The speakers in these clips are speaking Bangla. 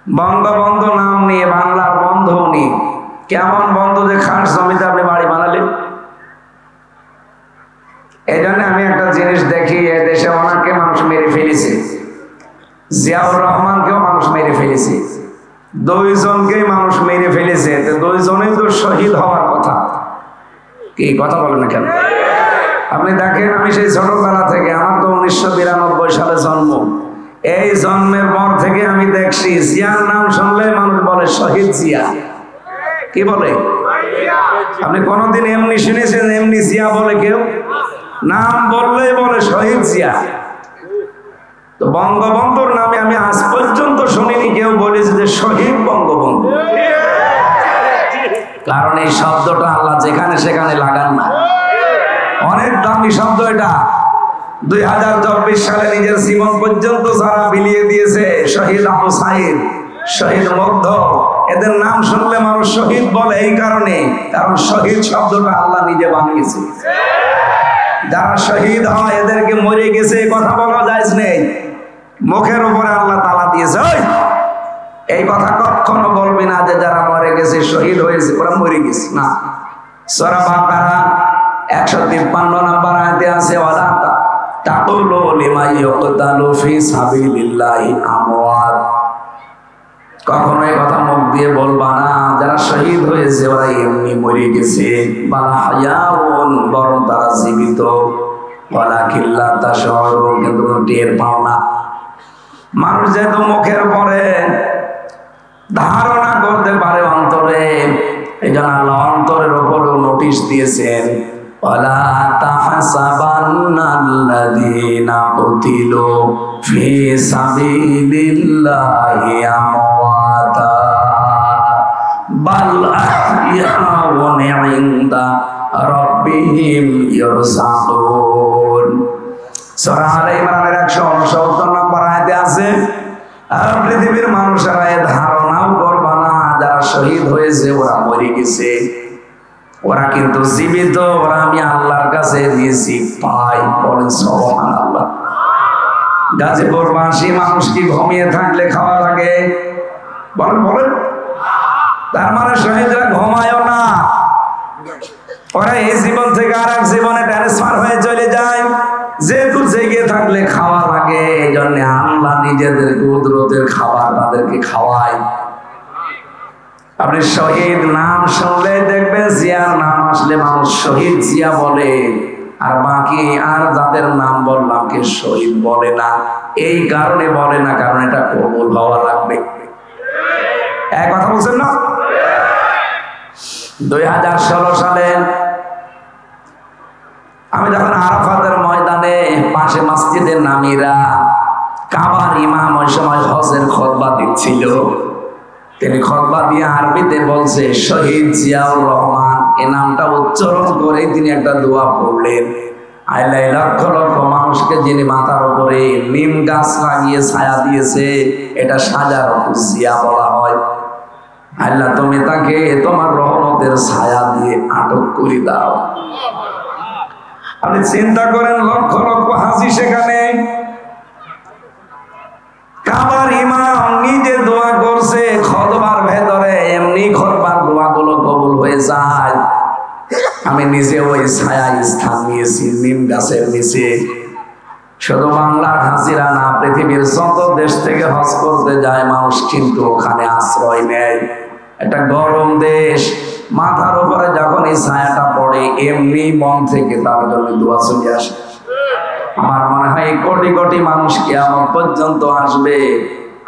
বঙ্গবন্ধু নাম নিয়ে বাংলার বন্ধু উনি। কেমন বন্ধু যে খাস জমিতে আপনি বাড়ি বানালেন। এই জন্য আমি একটা জিনিস দেখি, এদেশে ওনাকে মানুষ মেরে ফেলেছে, জিয়াউর রহমানকেও মানুষ মেরে ফেলেছে, দুইজনকেই মানুষ মেরে ফেলেছে। দুইজনেই তো শহীদ হওয়ার কথা। কি কথা বলেন না কেন? আপনি দেখেন, আমি সেই ছোটবেলা থেকে, আমার তো 1992 সালে জন্ম, এই জন্মের পর থেকে আমি দেখছি জিয়ার নাম শুনলে মানুষ বলে শহীদ জিয়া। কি বলে? আপনি কোনদিন এমনি শুনেছেন এমনি জিয়া বলে কেউ? নাম বললেই বলে শহীদ জিয়া। তো বঙ্গবন্ধুর নামে আমি আজ পর্যন্ত শুনিনি কেউ বলেছে যে শহীদ বঙ্গবন্ধু। কারণ এই শব্দটা আল্লাহ যেখানে সেখানে লাগান না, অনেক দামি শব্দ এটা। 2024 সালে নিজের জীবন পর্যন্ত যারা বিলিয়ে দিয়েছে, শহীদ আবু সাইদ, শহীদ মুগ্ধ, এদের নাম শুনলে মানুষ শহীদ বলে এই কারণে, কারণ শহীদ শব্দটা আল্লাহ নিজে বানিয়েছে। যারা শহীদ হয় এদেরকে মরে গেছে কথা বলা যায় নেই, মুখের উপরে আল্লাহ তালা দিয়েছে। এই কথা কখনো বলবি না যে যারা মরে গেছে শহীদ হয়েছে ওরা মরে গেছে না। সূরা বাকারা 153 নম্বর আয়াতে আছে, ওয়ালা তাকুলু লিমা ইউকতালু ফি সাবিলিল্লাহি আমওয়াত। কখনো এই কথা মুখ দিয়ে বলবা না যারা শহীদ হয়েছে ওরা এমনি মরে গেছে, বাল হায়াউন, বরং তারা জীবিত, ওয়ালাকিন লা তাশউরুন, কিন্তু টের পাও না। মানুষ যেহেতু মুখের পরে ধারণা করতে পারে অন্তরে, এই জন্য আল্লাহ অন্তরের উপরেও নোটিশ দিয়েছেন, ওয়ালা তাহসাবান্নাল্লাযীনা কুতিলু ফি সাবিলিল্লাহি আমওয়াতা বাল আহইয়াউন ইনদা রাব্বিহিম ইরসাকুন। সূরা আলে ইমরানের 169 নম্বর আয়াতে আছে, আর পৃথিবীর মানুষেরা এই ধারণাও করবা না যারা শহীদ হয়েছে ওরা মরে গেছে, ওরা কিন্তু জীবিত, ওরা আমি আল্লাহর কাছে দিয়েছি পাই। বলেন সুবহানাল্লাহ। গাজীপুরবাসী মানুষ কি ঘুমিয়ে থাকলে খাওয়া লাগে? বলেন বলেন। তার মানে শহীদরা ঘুমায়ও না, ওরা এই জীবন থেকে আর এক জীবনে ট্রান্সফার হয়ে চলে যায়। যেহেতু জেগে থাকলে খাওয়া লাগে, এই জন্য আল্লাহ নিজেদের কুদরতের খাবার তাদেরকে খাওয়ায়। আপনি শহীদ নাম শুনলে দেখবেন জিয়ার নাম আসলে মানুষ শহীদ জিয়া বলে, আর বাকি আর যাদের নাম বললাম কে শহীদ বলে না। এই কারণে বলে না, কারণ এটা কবুল হওয়া লাগবে। এক কথা বলছেন না? 2016 সালে আমি যখন আরাফাতের ময়দানে পাশে মসজিদে নামিরা, কাবার ইমাম ওই সময় হজের খুতবা দিচ্ছিল, তিনি খুতবা দিয়ে আরবিতে বলছে শহীদ জিয়াউর রহমান, এই নামটা উচ্চারণ করে তিনি একটা দোয়া পড়লেন। আল্লাহ লক্ষ লক্ষ মানুষকে যিনি মাথার উপরে নিম গাছ লাগিয়ে ছায়া দিয়েছে, এটা শাজারাতুল জিয়া বলা হয়। আল্লাহ তুমি তাকে তোমার রহমতের ছায়া দিয়ে আটক করে দাও। আপনি চিন্তা করেন, লক্ষ লক্ষ হাজি সেখানে, কাবার ইমাম নিজে দোয়া করছে খুতবার ভেতরে, এমনি খুতবার দোয়াগুলো কবুল হয়ে যায়। আমি নিজে ওই ছায়া স্থান নিয়েছি নিম গাছের নিচে। শুধু বাংলার হাজিরা না, পৃথিবীর যত দেশ থেকে হজ করতে যায় মানুষ কিন্তু ওখানে আশ্রয় নেয়। একটা গরম দেশ, মাথার উপরে যখন এই ছায়াটা পড়ে এমনি মন থেকে তার জন্য দোয়া চলে আসে। আমার মনে হয় কোটি কোটি মানুষ কিয়ামত পর্যন্ত আসবে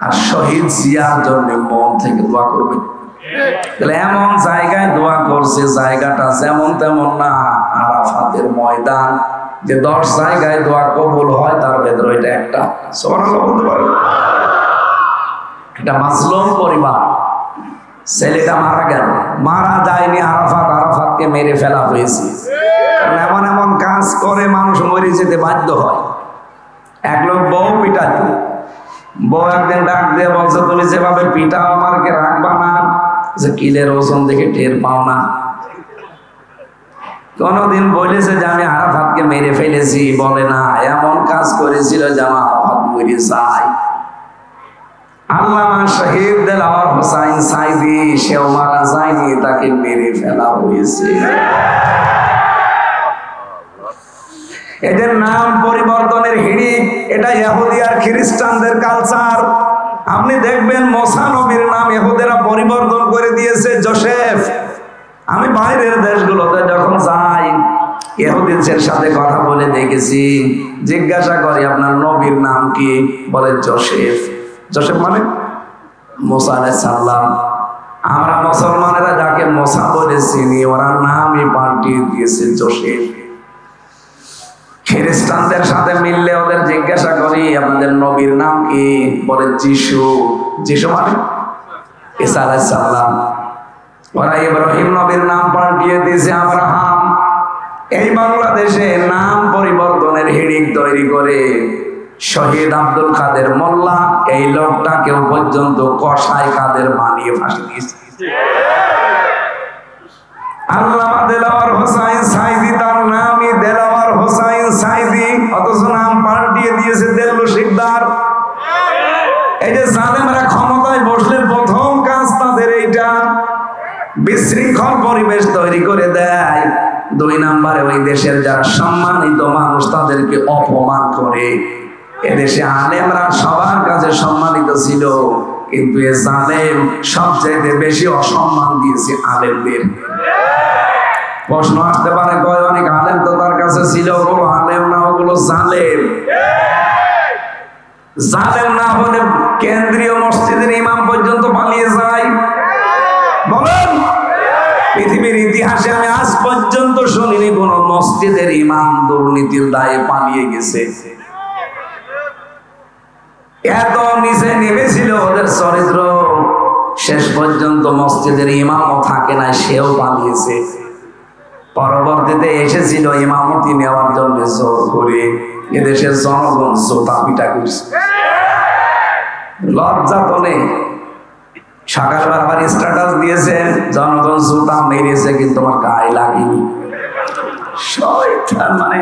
আর শহীদ জিয়ার জন্য মন থেকে দোয়া করবে। তাহলে এমন জায়গায় দোয়া করছে, জায়গাটা যেমন তেমন না, আরাফাতের ময়দান, যে 10 জায়গায় দোয়া কবুল হয় তার ভেতরে এটা একটা। সুবহানাল্লাহ বলতে পারে। এটা মাজলুম পরিবার, ছেলেটা মারা গেল, মারা যায়নি, আরাফাতকে মেরে ফেলা হয়েছে। এমন এমন কাজ করে মানুষ মরে যেতে বাধ্য হয়। এক লোক বউ পিটাতো, বউ একদিন ডাক দিয়ে বলছে তুমি যেভাবে পিটাও আমাকে রাখবা না, যে কিলের ওজন দেখে টের পাও না। কোনদিন বলেছে যে আমি আরাফাতকে মেরে ফেলেছি? বলে না, এমন কাজ করেছিল যে আমার আরাফাত মরে যায়। আল্লামা শহীদ দেলাওয়ার হোসাইন সাইদি সেও মারা যায়নি, তাকে মেরে ফেলা হয়েছে। এদের নাম পরিবর্তনের হিড়িক, এটা ইহুদি আর খ্রিস্টানদের কালচার। আপনি দেখবেন মুসা নবীর নাম ইহুদিরা পরিবর্তন করে দিয়েছে জোসেফ। আমি বাইরের দেশগুলোতে যখন যাই ইহুদিদের সাথে কথা বলে দেখেছি, জিজ্ঞাসা করি আপনার নবীর নাম কি, বলে জোসেফ। জোসেফ মানে মুসা আলাইহিস সালাম। আমরা মুসলমানেরা যাকে মুসা বলে চিনি, ওরা নামই পাল্টিয়ে দিয়েছে জোসেফ। খ্রিস্টানদের সাথে মিললে ওদের জিজ্ঞাসা করি আপনাদের নবীর নাম কি, বলে যিশু। যিশু মানে ঈসা আলাইহিস সালাম। ওরা ইব্রাহিম নবীর নাম পাল্টিয়ে দিয়েছে আব্রাহাম। এই বাংলাদেশে নাম পরিবর্তনের হিড়িক তৈরি করে শহীদ আব্দুল কাদের মোল্লা, এই লোকটা কেউ পর্যন্ত কসাই কাদের বানিয়ে ফাঁসি দিয়েছে। আল্লামা দেলাওয়ার হোসাইন সাইদি, তার নামই দেলাওয়ার হোসাইন সাইদি, অথচ নাম পাল্টিয়ে দিয়েছে দেল্লু শিকদার। এই যে জালেমরা ক্ষমতায় বসলে প্রথম কাজ তাদের এইটা, বিশৃঙ্খল পরিবেশ তৈরি করে দেয়। দুই নম্বরে ওই দেশের যারা সম্মানিত মানুষ তাদেরকে অপমান করে। এদেশে আলেমরা সবার কাছে সম্মানিত ছিল, কিন্তু এ জালেম সবচেয়ে বেশি অসম্মান দিয়েছে আলেমদের। প্রশ্ন আসতে পারে, কয় অনেক আলেম তো তার কাছে ছিল, ওগুলো আলেম না, ওগুলো জালেম। জালেম না হলে কেন্দ্রীয় মসজিদের ইমাম পর্যন্ত পালিয়ে যায়। বলেন, পৃথিবীর ইতিহাসে আমি আজ পর্যন্ত শুনিনি কোন মসজিদের ইমাম দুর্নীতির দায়ে পালিয়ে গেছে। এত নিচে নেমেছিল ওদের চরিত্র, শেষ পর্যন্ত মসজিদের ইমামও থাকে না, সেও পালিয়েছে। পরবর্তীতে এসেছিল ইমামতি নেওয়ার জন্য জোর করে, এদেশের জনগণ জোতা পিটা করছে। লজ্জা তো নেই। সকালবেলা আবার স্ট্যাটাস দিয়েছে জনগণ জুতা মেরেছে কিন্তু আমার গায়ে লাগেনি। শয়তান, মানে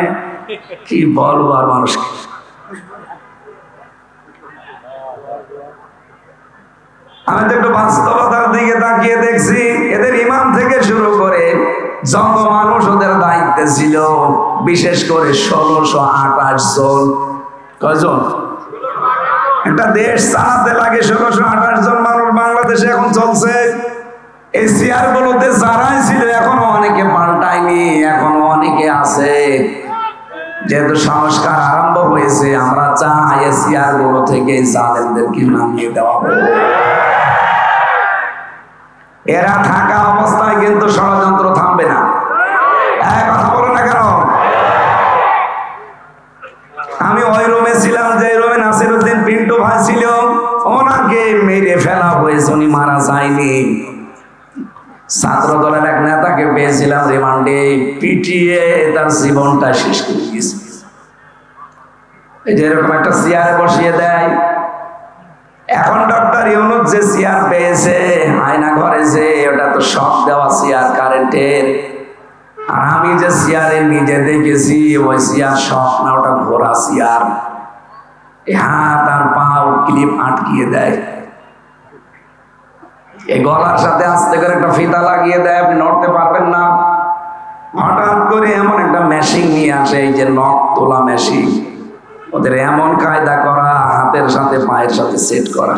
কি বলবো আর মানুষকে। আমি তো একটু বাস্তবতার দিকে তাকিয়ে দেখছি, এদের ইমাম থেকে শুরু করে যত মানুষ ওদের দায়িত্বে ছিল, বিশেষ করে 1628 জন। কয়জন? একটা দেশ চালাতে লাগে 1628 জন মানুষ বাংলাদেশে এখন চলছে। এই চেয়ার গুলোতে যারাই ছিল এখনো অনেকে পাল্টায়নি, এখনো অনেকে আছে। যেহেতু সংস্কার আরম্ভ হয়েছে, আমরা চাই এই চেয়ার গুলো থেকে জালেমদেরকে নামিয়ে দেওয়া হবে। এরা থাকা অবস্থায় কিন্তু ষড়যন্ত্র থামবে না। এক কথা বলো না কেন? আমি ওই রুমে ছিলাম যে রুমে নাসিরউদ্দিন পিন্টু ভাই ছিল, ওনাকে মেরে ফেলা হয়েছে, উনি মারা যায়নি। ছাত্র দলের এক নেতাকে পেয়েছিলাম রিমান্ডে, পিটিয়ে তার জীবনটা শেষ করে দিয়েছে। এই যে এরকম একটা চেয়ারে বসিয়ে দেয়। এখন ডক্টর ইউনূস যে চেয়ার পেয়েছে আয়না ঘরে, যে ওটা তো শক দেওয়া চেয়ার কারেন্টের। আর আমি যে চেয়ারে নিজে দেখেছি ওই চেয়ার শক না, ওটা ঘোড়া চেয়ার। হাত আর পাও ক্লিপ আটকিয়ে দেয়, এই গলার সাথে আস্তে করে একটা ফিতা লাগিয়ে দেয়, আপনি নড়তে পারবেন না। হঠাৎ করে এমন একটা মেশিন নিয়ে আসে, এই যে নখ তোলা মেশিন, ওদের এমন কায়দা করা, হাতের সাথে পায়ের সাথে সেট করা।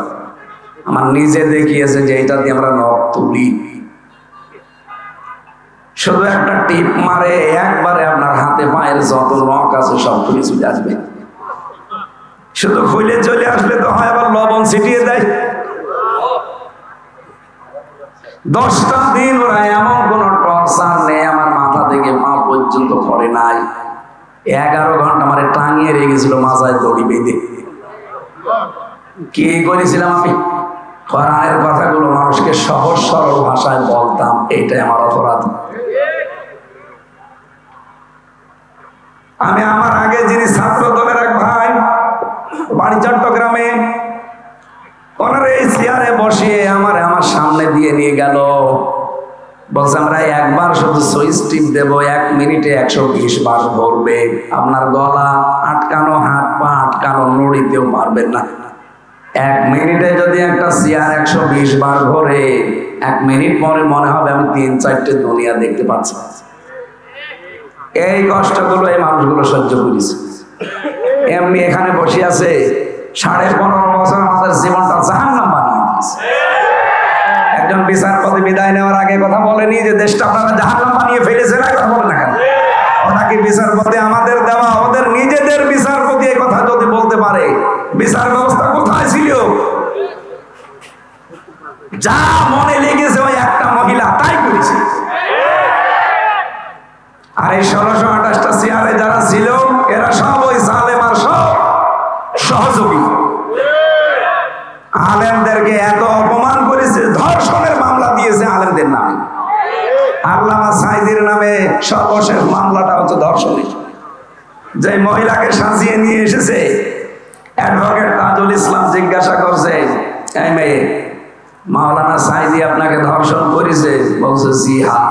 আমার নিজে দেখিয়েছে যে এটা দিয়ে আমরা নখ তুলি। শুধু একটা টিপ মারে, একবারে আপনার হাতে পায়ের যত নখ আছে সব খুলে চলে আসবে। শুধু খুলে চলে আসলে তো হয়, আবার লবণ ছিটিয়ে দেয়। 10টা দিন ওরা এমন কোন টর্চার নেই আমার মাথা থেকে পা পর্যন্ত করে নাই। 11 ঘন্টা আমার টাঙিয়ে রেখেছিল মাথায় দড়ি বেঁধে। কি করেছিলাম আমি? কোরআনের কথাগুলো মানুষকে সহজ সরল ভাষায় বলতাম, এইটাই আমার অপরাধ। আমি আমার আগে যিনি ছাত্র দলের এক ভাই, বাড়ি চট্টগ্রামে, ওনার এই চেয়ারে বসিয়ে আমার সামনে দিয়ে নিয়ে গেল। বলছে আমরা একবার শুধু সুইচ টিপ দেবো, 1 মিনিটে 120 বার ধরবে। আপনার গলা আটকানো, হাত পা আটকানো, নড়িতেও পারবেন না। এক মিনিটে যদি একটা চেয়ার 120 বার ঘোরে, 1 মিনিট পরে মনে হবে আমি 3-4টে দুনিয়া দেখতে পাচ্ছি। এই কষ্টগুলো এই মানুষগুলো সহ্য করেছে। এমনি এখানে বসে আছে 15.5 বছর আমাদের জীবনটা জাহান্নাম বানিয়ে দিয়েছে। একজন বিচারপতি বিদায় নেওয়ার আগে কথা বলেনি যে দেশটা আপনারা জাহান্নাম বানিয়ে ফেলেছে, না কথা বলে না কেন? ওটা কি বিচারপতি আমাদের দেওয়া? ওদের নিজেদের বিচারপতি এই কথা যদি বলতে পারে, বিচার ব্যবস্থা কোথায় ছিল? যা মনে লেগেছে ওই একটা মহিলা তাই করেছে। আর এই 1628টা চেয়ারে যারা ছিল এরা সব ওই জালেম আর সব সহযোগী। আলেমদেরকে এত অপমান করেছে, ধর্ষণের মামলা দিয়েছে আলেমদের নামে। আল্লামা সাঈদীর নামে সর্বশেষ মামলাটা হচ্ছে ধর্ষণের। যে মহিলাকে সাজিয়ে নিয়ে এসেছে, অ্যাডভোকেট তাজুল ইসলাম জিজ্ঞাসা করছে, এই মেয়ে, মাওলানা সাঈদী আপনাকে ধর্ষণ করেছে? বলছে জি হ্যাঁ।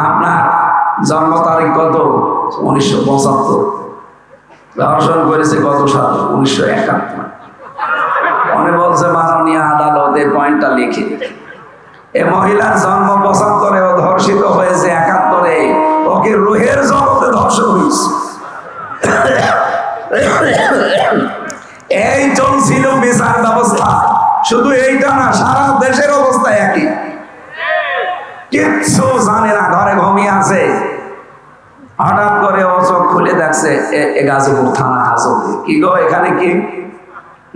আপনার জন্ম তারিখ কত? 1975। ধর্ষণ করেছে কত সাল? 1971। উনি বলছে মাননীয় আদালতে পয়েন্টটা লিখে, এ মহিলার জন্ম 75-এ, ও ধর্ষিত হয়েছে 71-এ, ওকে রুহের জগতে ধর্ষণ হয়েছে। এই চলছিল বিচার ব্যবস্থা। শুধু এইটা না, সারা দেশের অবস্থা একই। কিচ্ছু জানে না, ঘরে ঘুমিয়ে আছে। হঠাৎ করে ও চোখ খুলে দেখছে গাজীপুর থানা হাজতে। কি গো, এখানে কি?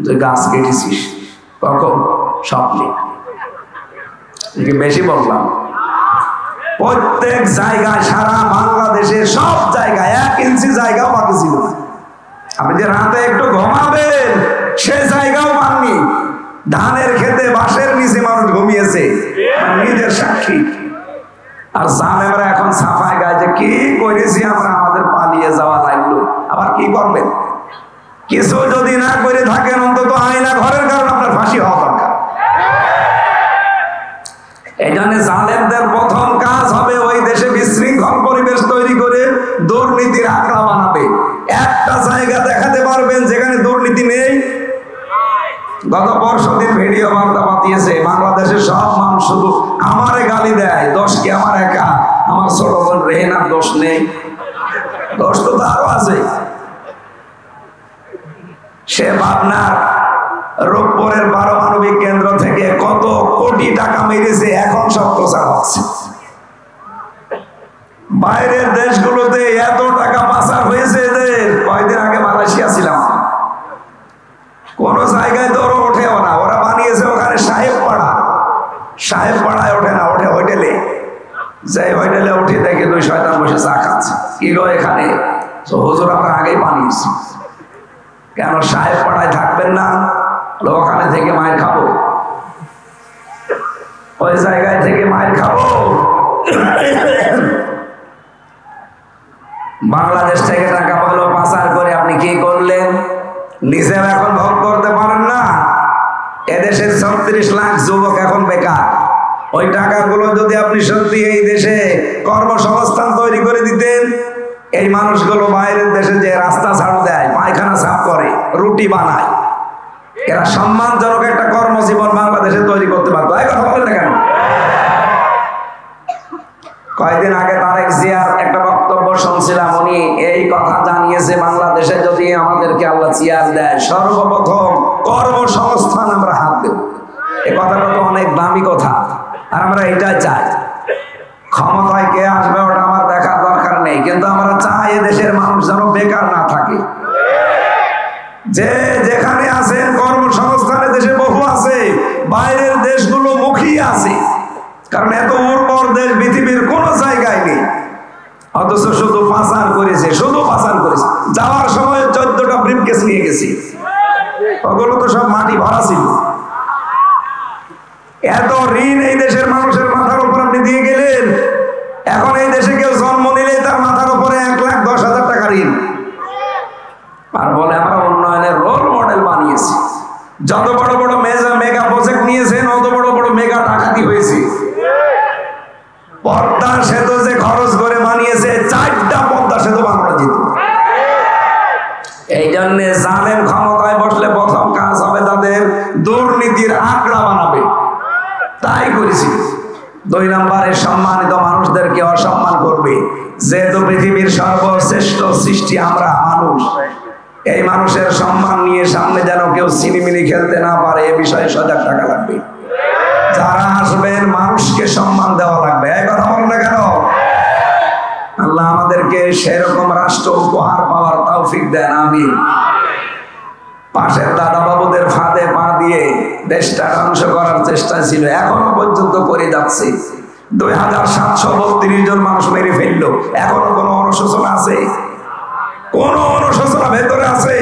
তুই গাছ কেটেছিস? কখন? স্বপ্নে। বেশি বললাম? প্রত্যেক জায়গায়, সারা বাংলাদেশের সব জায়গায় 1 ইঞ্চি জায়গাও বাকি ছিল না। আপনি যে রাতে একটু ঘুমাবেন সে জায়গাও পাননি। ধানের খেতে বাঁশের নিচে মানুষ ঘুমিয়েছে, নিজের সাক্ষী। আর জালেমরা এখন সাফাই গায় যে কি করেছি আমরা, আমাদের পালিয়ে যাওয়া লাগলো। আবার কি করবেন? কিছু যদি না করে থাকেন, অন্তত আয়না ঘরের কারণে আপনার ফাঁসি হওয়া দরকার। এই জন্য জালেমদের প্রথম কাজ হবে ওই দেশে বিশৃঙ্খল পরিবেশ তৈরি করে দুর্নীতির আখড়া বানাবে। একটা জায়গা দেখাতে পারবেন যেখানে দুর্নীতি নেই? গত পরশুদিন ভিডিও বার্তা পাঠিয়েছে, বাংলাদেশের সব মানুষ শুধু আমারে গালি দেয়। দোষ কি আমার একা? আমার ছোট বোন রেহেনার দোষ নেই? দোষ তো আরো আছে। সে ভাবনার রূপপুরের পারমাণবিক কেন্দ্র থেকে কত কোটি টাকা মেরেছে, এখন সব প্রচার হচ্ছে। বাইরের দেশগুলোতে এত টাকা পাচার হয়েছে এদের। কয়েকদিন আগে মালয়েশিয়া ছিলাম, কোন জায়গায় দৌড় ওঠেও না। ওরা বানিয়েছে ওখানে সাহেব পাড়া। সাহেব পাড়ায় ওঠে না, ওঠে হোটেলে। যে হোটেলে উঠে দেখে 2 শয়তান বসে চা খাচ্ছে। কি গো এখানে? তো হুজুর আমরা আগেই বানিয়েছি। কেন সাহেব পাড়ায় থাকবেন না? ওখানে থেকে মায়ের খাবো, ওই জায়গায় থেকে মায়ের খাবো। বাংলাদেশ থেকে টাকা পয়সা পাচার করে আপনি কি করলেন? নিজেও এখন ভোগ করতে পারেন না। এদেশের 36 লাখ যুবক এখন বেকার। ওই টাকাগুলো যদি আপনি সত্যি এই দেশে কর্মসংস্থান তৈরি করে দিতেন, এই মানুষগুলো বাইরের দেশে যে রাস্তা ঝাড়ু দেয়, পায়খানা সাফ করে, রুটি বানায়, এরা সম্মানজনক একটা কর্মজীবন বাংলাদেশে তৈরি করতে পারতো। এই কথা বলেন না কেন? কয়েকদিন আগে তারেক জিয়ার একটা বক্তব্য শুনছিলাম। উনি এই কথা জানিয়েছে, বাংলাদেশে যদি আমাদেরকে আল্লাহ চেয়ার দেয়, সর্বপ্রথম কর্মসংস্থান আমরা হাত দেব। এই কথাটা তো অনেক দামি কথা, আর আমরা এটাই চাই। ক্ষমতায় কে আসবে ওটা আমার দেখার দরকার নেই, কিন্তু আমরা চাই এদেশের মানুষ যেন বেকার না থাকে। যে যেখানে আছেন কর্মসংস্থানের দেশে বহু আছে, বাইরের দেশগুলো মুখিয়ে আছে, কারণ এত উর্বর দেশ পৃথিবীর কোন জায়গায় নেই। অথচ শুধু পাচার করেছে, শুধু পাচার করেছে। যাওয়ার সময় 14টা ব্রিফকেস নিয়ে গেছি, ওগুলো তো সব মাটি ভরা ছিল। এত ঋণ এই দেশের মানুষের মাথার উপর আপনি দিয়ে গেলেন। এখন এই দেশে কেউ জন্ম নিলে তার মাথার উপরে 1,10,000 টাকা ঋণ। আর বলে আমরা উন্নয়নের রোল মডেল বানিয়েছি। যত বড় বড় মেগা প্রজেক্ট নিয়েছেন, অত বড় বড় মেগা ডাকাতি হয়েছে। পদ্মা সেতু যে খরচ করে বানিয়েছে, 4টা পদ্মা সেতু বাংলা যেত। এই জন্য জালেম ক্ষমতায় বসলে প্রথম কাজ হবে লাকড়া বানাবে, তাই করেছি। 2 নম্বরে সম্মানিত মানুষদেরকে অসম্মান করবে। যেহেতু পৃথিবীর সর্বশ্রেষ্ঠ সৃষ্টি আমরা মানুষ, এই মানুষের সম্মান নিয়ে সামনে যেন কেউ সিনিমিনি খেলতে না পারে, এ বিষয়ে সজাগ থাকা লাগবে। যারা আসবেন মানুষকে সম্মান দেওয়া লাগবে। এই কথা বলেন না কেন? আল্লাহ আমাদেরকে সেরকম রাষ্ট্র উপহার পাওয়ার তৌফিক দেন, আমিন। পাশের দাদা বাবুদের ফাঁদে পা দিয়ে দেশটা ধ্বংস করার চেষ্টা ছিল, এখনো পর্যন্ত করে যাচ্ছে। 2732 জন মানুষ মেরে ফেললো, এখনো কোনো অনুশোচনা আছে? কোন অনুশোচনা ভেতরে আছে?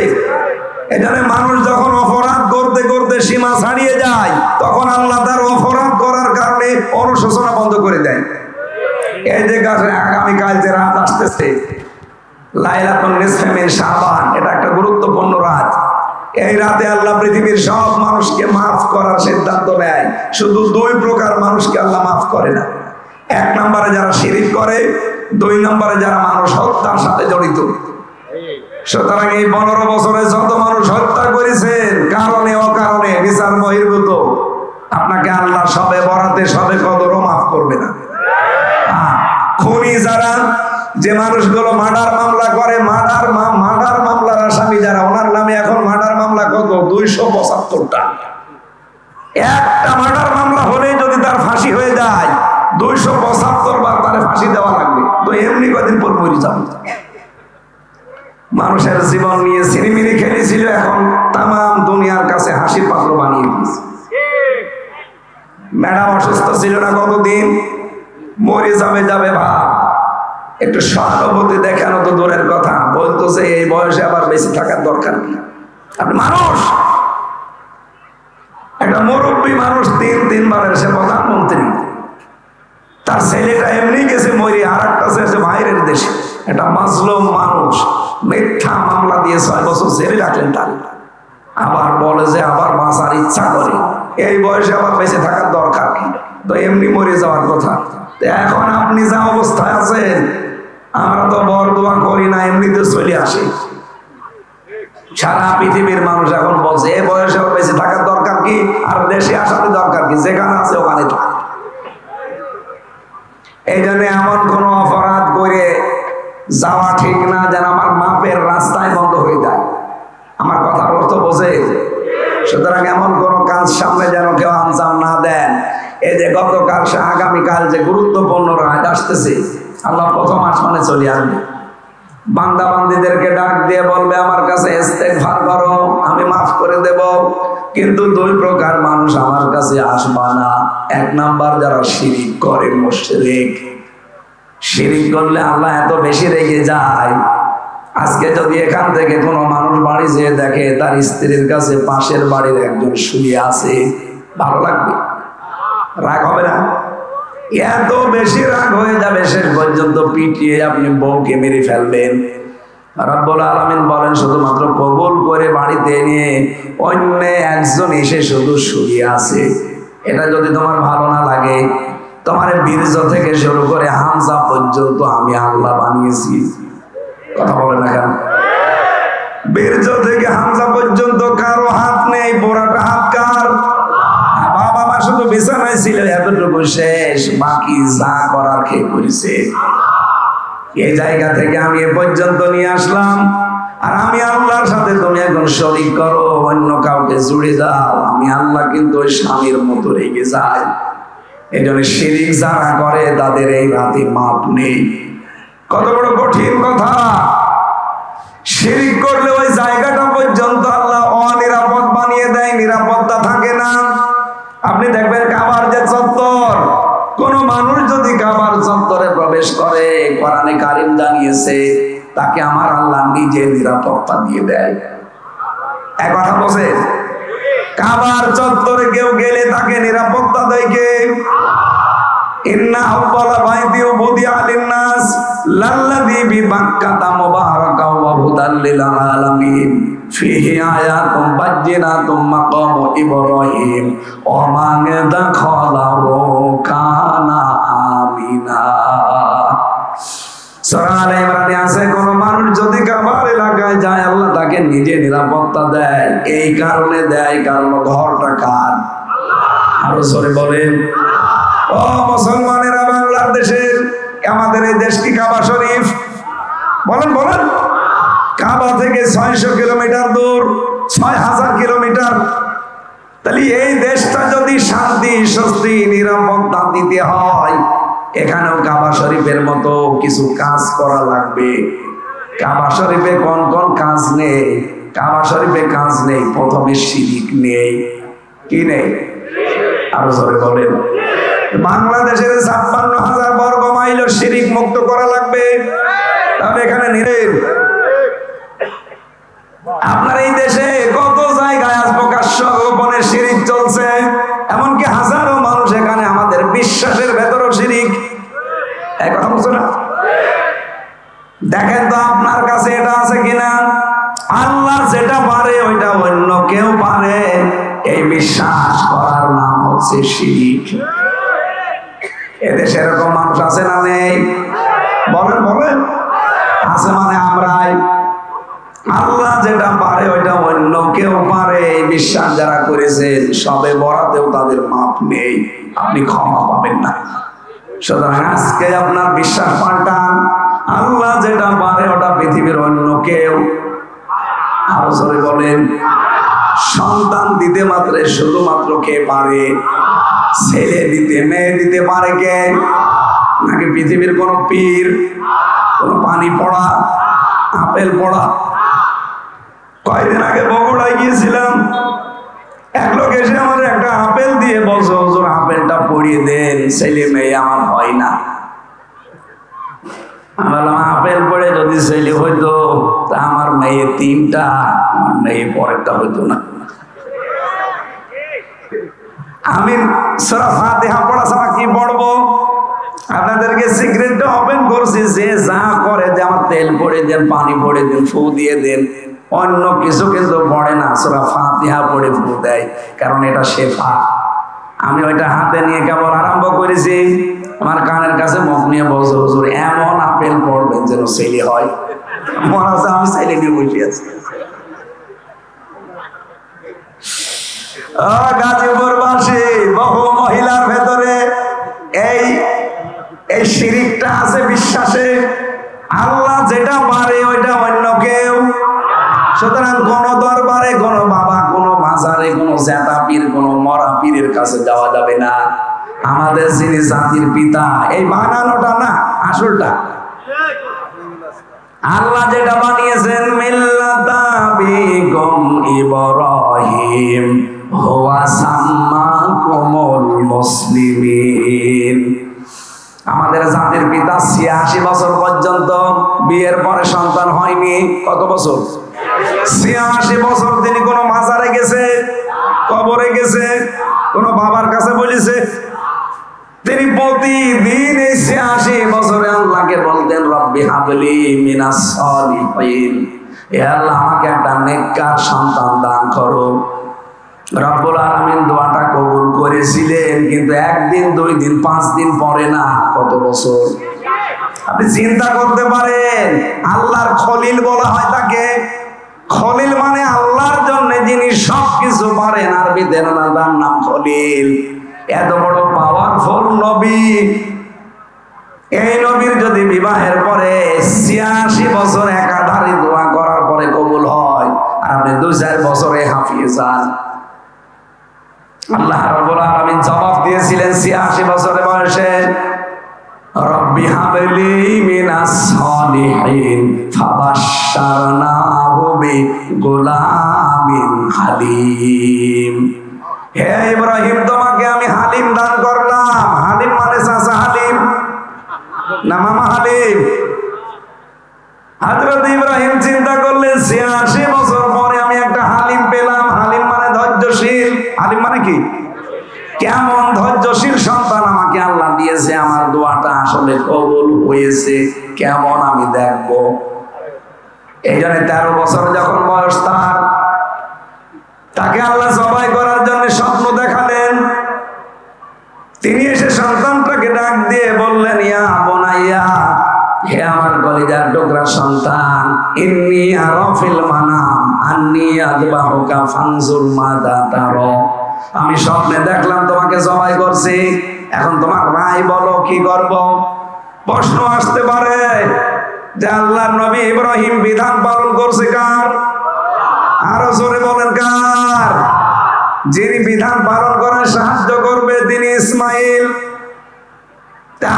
এখানে মানুষ যখন অপরাধ করতে করতে সীমা ছাড়িয়ে যায়, তখন আল্লাহ তার অপরাধ করার কারণে অনুশোচনা বন্ধ করে দেয়। এই যে আগামীকাল যে রাত আসতেছে, লাইলাতুন নিসফে মিন শাবান, এটা একটা গুরুত্বপূর্ণ রাত। এই রাতে আল্লাহ পৃথিবীর সব মানুষকে মাফ করার সিদ্ধান্ত নেয়। শুধু 2 প্রকার মানুষকে আল্লাহ মাফ করে না। 1 নম্বরে যারা শিরিক করে, 2 নম্বরে যারা মানুষ হত্যার সাথে জড়িত। সুতরাং এই 15 বছরে যত মানুষ হত্যা করেছেন কারণে অকারণে বিচার বহির্ভূত, আপনাকে আল্লাহ সবে বরাতে সবে কদরও মাফ করবে না। খুনি যারা, যে মানুষগুলো মার্ডার মামলা করে, মার্ডার মামলার আসামি যারা, ওনার নামে এখন মার্ডার মামলা কত? 275টা। একটা মার্ডার মামলা হলেই যদি তার ফাঁসি হয়ে যায়, 275 বার তারে ফাঁসি দেওয়া লাগবে। তো এমনি কদিন পর মরে যাবে। মানুষের জীবন নিয়ে সিনেমিনি খেলেছিল, এখন তাম দুনিয়ার কাছে হাসির পাত্র বানিয়ে দিয়েছে। ম্যাডাম অসুস্থ ছিল না কতদিন, মরে যাবে ভাব, একটু সহানুভূতি দেখানো তো দূরের কথা, বলতেছে এই বয়সে আবার বেশি থাকার দরকার কি? আপনি মানুষ, একটা মুরব্বী মানুষ 3 বারের সে প্রধানমন্ত্রী, তার ছেলেটা এমনি গেছে মরি, আর একটা আছে বাইরের দেশে, একটা মাজলুম মানুষ, মিথ্যা মামলা দিয়ে 6 বছর জেলে রাখলেন তার, আবার বলে যে আবার বাঁচার ইচ্ছা করে, এই বয়সে আবার বেঁচে থাকার দরকার কি? তো এমনি মরে যাওয়ার কথা। এখন আপনি যা অবস্থায় আছেন, আমরা তো বরদোয়া করি না, এমনিতে চলে আসে। সারা পৃথিবীর মানুষ এখন বলছে এই বয়সে বেঁচে থাকার দরকার কি, আর দেশে আসার দরকার কি? যেখানে আছে ওখানে থাক। এই জন্য এমন কোন অপরাধ করে যাওয়া ঠিক না যেন আমার মাপের রাস্তায় বন্ধ হয়ে যায়। আমার কথার অর্থ বোঝে? সুতরাং এমন কোন কাজ সামনে যেন কেউ আঞ্জাম না দেন। এই যে গতকাল আগামীকাল যে গুরুত্বপূর্ণ রাত আসতেছে, আল্লাহ প্রথম আসমানে চলে আসবে, বান্দা বান্দীদেরকে ডাক দিয়ে বলবে আমার কাছে ইস্তেগফার করো, আমি মাফ করে দেব। কিন্তু 2 প্রকার মানুষ আমার কাছে আসবা না। 1 নাম্বার যারা শিরিক করে, মুশরিক। শিরিক করলে আল্লাহ এত বেশি রেগে যায়, আজকে যদি এখান থেকে কোনো মানুষ বাড়ি যেয়ে দেখে তার স্ত্রীর কাছে পাশের বাড়ির একজন শুয়ে আছে, ভালো লাগবে? রাগ হবে না? এত বেশি রাগ হয়ে যাবে, শেষ পর্যন্ত পিটিয়ে আপনি বউকে মেরে ফেলবেন। রব্বুল আলামিন বলেন শুধুমাত্র কবুল করে বাড়িতে নিয়ে অন্য একজন এসে শুধু শুয়ে আছে, এটা যদি তোমার ভালো না লাগে, তোমার বীর্য থেকে শুরু করে হামজা পর্যন্ত আমি আল্লাহ বানিয়েছি। কথা বলে না কেন? বীর্য থেকে হামজা পর্যন্ত কারো হাত নেই, পোড়াটা হাত কার? বাবা মা শুধু বিছানায় ছিল, এতটুকু শেষ, বাকি যা করার খেয়ে করেছে। এই জায়গা থেকে আমি এ পর্যন্ত নিয়ে আসলাম, আর আমি আল্লাহর সাথে তুমি এখন শরীক করো, অন্য কাউকে জুড়ে যাও, আমি আল্লাহ কিন্তু ওই স্বামীর মতো রেগে যাই। এই জন্য শিরিক যারা করে তাদের এই রাতে মাপ নেই। কত বড় কঠিন কথা! শিরিক করলে ওই জায়গাটা পর্যন্ত আল্লাহ অনিরাপদ বানিয়ে দেয়, নিরাপত্তা থাকে না। আপনি দেখবেন কাবার যে চত্বর, কোন মানুষ যদি কাবার চত্বরে প্রবেশ করে, কোরআনে কারীম জানিয়েছে তাকে আমার আল্লাহ নিজে নিরাপত্তা দিয়ে দেয়। এক কথা বলছে, কাবার চত্বরে কেউ গেলে তাকে নিরাপত্তা দেয় কে? ইন্না আউয়ালা বাইতিউ বুদিআ লিন-নাস লাল্লাযী বিবাক্কাতা মুবারাকাও ওয়া হুদাল লিল আলামিন ফিহি আয়াতুম বাজ্জিনাতুম মাকামু ইব্রাহিম ওয়া মান দাখালাহু কানা আমিনা। সূরা আলে ইমরানে আছে, কোন মানুষ যদি কাবার এলাকায় যায় আল্লাহ তাকে নিজে নিরাপত্তা দেয়। এই কারণে দেয় কারণ ঘরটা কার? আরো জোরে বলেন। ও মুসলমানেরা, বাংলাদেশের আমাদের এই দেশ কি কাবা শরীফ? বলেন বলেন। কাবা থেকে 600 কিলোমিটার দূর, 6000 কিলোমিটার। তাহলে এই দেশটা যদি শান্তি, স্বস্তি, নিরাপত্তা দিতে হয়, এখানেও কাবা শরীফের মতো কিছু কাজ করা লাগবে। কাবা শরীফে কোন কোন কাজ নেই? কাবা শরীফে কাজ নেই, প্রথমে শিরিক নেই। কি নেই? আরো জোরে বলেন। বাংলাদেশের 56,000 বর্গ মাইল শিরিক মুক্ত করা লাগবে। তাহলে এখানে নিলেন আপনার এই দেশে কত জায়গায় আজ প্রকাশ্য গোপনে শিরিক চলছে, এমনকি হাজারো মানুষ এখানে আমাদের বিশ্বাসের ভেতরও শিরিক। এক কথা বলছো না? দেখেন তো আপনার কাছে এটা আছে কিনা? আল্লাহ যেটা পারে ওইটা অন্য কেউ পারে, এই বিশ্বাস করার নাম হচ্ছে শিরিক। এদেশে এরকম মানুষ আছে না নেই? বলেন বলেন। আছে মানে আমরাই। আল্লাহ যেটা পারে ওইটা অন্য কেউ পারে, এই বিশ্বাস যারা করেছেন সবে বরাতেও তাদের মাপ নেই, আপনি ক্ষমা পাবেন না। সুতরাং আজকে আপনার বিশ্বাস পাল্টান, আল্লাহ যেটা পারে ওটা পৃথিবীর অন্য কেউ। আরো জোরে বলেন। সন্তান দিতে মাত্র শুধুমাত্র কে পারে? ছেলে দিতে, মেয়ে দিতে পারে কে? নাকি পৃথিবীর কোন পীর, কোন পানি পড়া, আপেল পড়া? কয়েকদিন আগে বগুড়ায় গিয়েছিলাম, এক লোক এসে আমার একটা আপেল দিয়ে বলছে, হুজুর আপেলটা পড়িয়ে দেন, ছেলে মেয়ে আমার হয় না। আমি বললাম, আপেল পড়ে যদি ছেলে হইতো তা আমার মেয়ে 3টা, আমার মেয়ে পরেরটা হইতো না। আমি সূরা ফাতিহা পড়া ছাড়া কি পড়বো? আপনাদেরকে সিক্রেটটা ওপেন করছি, যে যা করে, যে আমার তেল পড়ে দেন, পানি পড়ে দেন, ফু দিয়ে দেন, অন্য কিছু কিন্তু পড়ে না, সূরা ফাতিহা পড়ে ফু দেয়, কারণ এটা শেফা। আমি ওইটা হাতে নিয়ে কেবল আরম্ভ করেছি, আমার কানের কাছে মুখ নিয়ে বলছে, হুজুর এমন আপেল পড়বেন যেন ছেলে হয়। মনে হচ্ছে আমি ছেলে নিয়ে বসে আছি। গাজীপুরবাসী বহু মহিলার ভেতরে এই শিরিকটা আছে বিশ্বাসে। আল্লাহ যেটা পারে ওইটা অন্য কেউ। সুতরাং কোন দরবারে, কোন বাবা, কোন মাজারে, কোন জ্যাঠা পীর, কোন মরা পীরের কাছে যাওয়া যাবে না। আমাদের যিনি জাতির পিতা, এই বানানোটা না, আসলটা আল্লাহ যেটা বানিয়েছেন, মিল্লাতা বিকুম ইব্রাহিম হুয়া সাম্মাকুমুল মুসলিমিন। আমাদের জাতির পিতা 86 বছর পর্যন্ত বিয়ের পরে সন্তান হয়নি। কত বছর? 86 বছর তিনি কোন মাজারে গেছে, কবরে গেছে, কোন বাবার কাছে বলেছে? তিনি প্রতিদিন এই 86 বছরে আল্লাহকে বলতেন, রব্বি হাবলি মিনাস সালিহিন, হে আল্লাহ আমাকে একটা নেককার সন্তান দান করো। রব্বুল আলামিন দোয়াটা কবুল করেছিলেন, কিন্তু 1 দিন 2 দিন 5 দিন পরে না, কত বছর? আপনি চিন্তা করতে পারেন, আল্লাহর খলিল বলা হয় তাকে। খলিল মানে আল্লাহর জন্য যিনি সবকিছু পারেন, আরবিতে তার নাম খলিল। এত বড় পাওয়ারফুল নবী, এই নবীর যদি বিবাহের পরে 86 বছর একাধারে দোয়া করার পরে কবুল হয়, আর আপনি 2-4 বছরে হাঁপিয়ে যান। আল্লাহ রাব্বুল আলামিন জবাব দিয়েছিলেন 86 বছরের বয়সে, রব্বি হাবলি মিনাস সালিহিন ফাবাশশারনাহু বিগুলামিন হালিম। হে ইব্রাহিম, তোমাকে আমি হালিম দান করলাম। হালিম মানে চাচা হালিম না মামা হালিম। হযরত ইব্রাহিম চিন্তা করলেন, 86 বছর পরে আমি একটা হালিম পেলাম। হালিম মানে ধৈর্যশীল। হালিম মানে কি? কেমন ধৈর্যশীল সন্তান আমাকে আল্লাহ দিয়েছে, আমার দোয়াটা আসলে কবুল হয়েছে কেমন আমি দেখব। এই জন্য 13 বছর যখন বয়স তাকে আল্লাহ জবাই করার জন্য স্বপ্ন দেখালেন। তিনি এসে সন্তানটাকে ডাক দিয়ে বললেন, ইয়া বুনাইয়া, হে আমার কলিজার টুকরা সন্তান, ইন্নী আরা ফিল মানাম আন্নী আযবাহুকা ফানজুর মাযা তারা। আমি স্বপ্নে দেখলাম তোমাকে তোমাকে জবাই করছি, এখন তোমার রায় বলো কি করব। প্রশ্ন আসতে পারে যে আল্লাহর নবী ইব্রাহিম বিধান পালন করছে কার? আরো জোরে বলেন কার? যিনি বিধান পালন করে সাহায্য করবে তিনি ইসমাইল।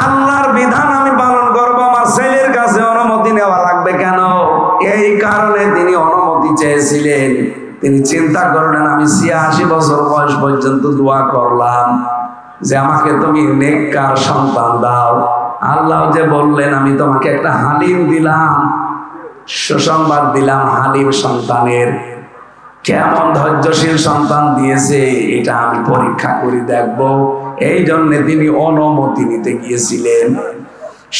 আল্লাহর বিধান আমি পালন করবো, আমার ছেলের কাছে অনুমতি নেওয়া লাগবে কেন? এই কারণে তিনি অনুমতি চেয়েছিলেন। তিনি চিন্তা করলেন আমি ৮৬ বছর বয়স পর্যন্ত দোয়া করলাম যে আমাকে তুমি নেককার সন্তান দাও। আল্লাহ যে বললেন আমি তোমাকে একটা হালিম দিলাম, সুসংবাদ দিলাম হালিম সন্তানের। কেমন ধৈর্যশীল সন্তান দিয়েছে এটা আমি পরীক্ষা করে দেখব। এই জন্য তিনি অনুমতি নিতে গিয়েছিলেন।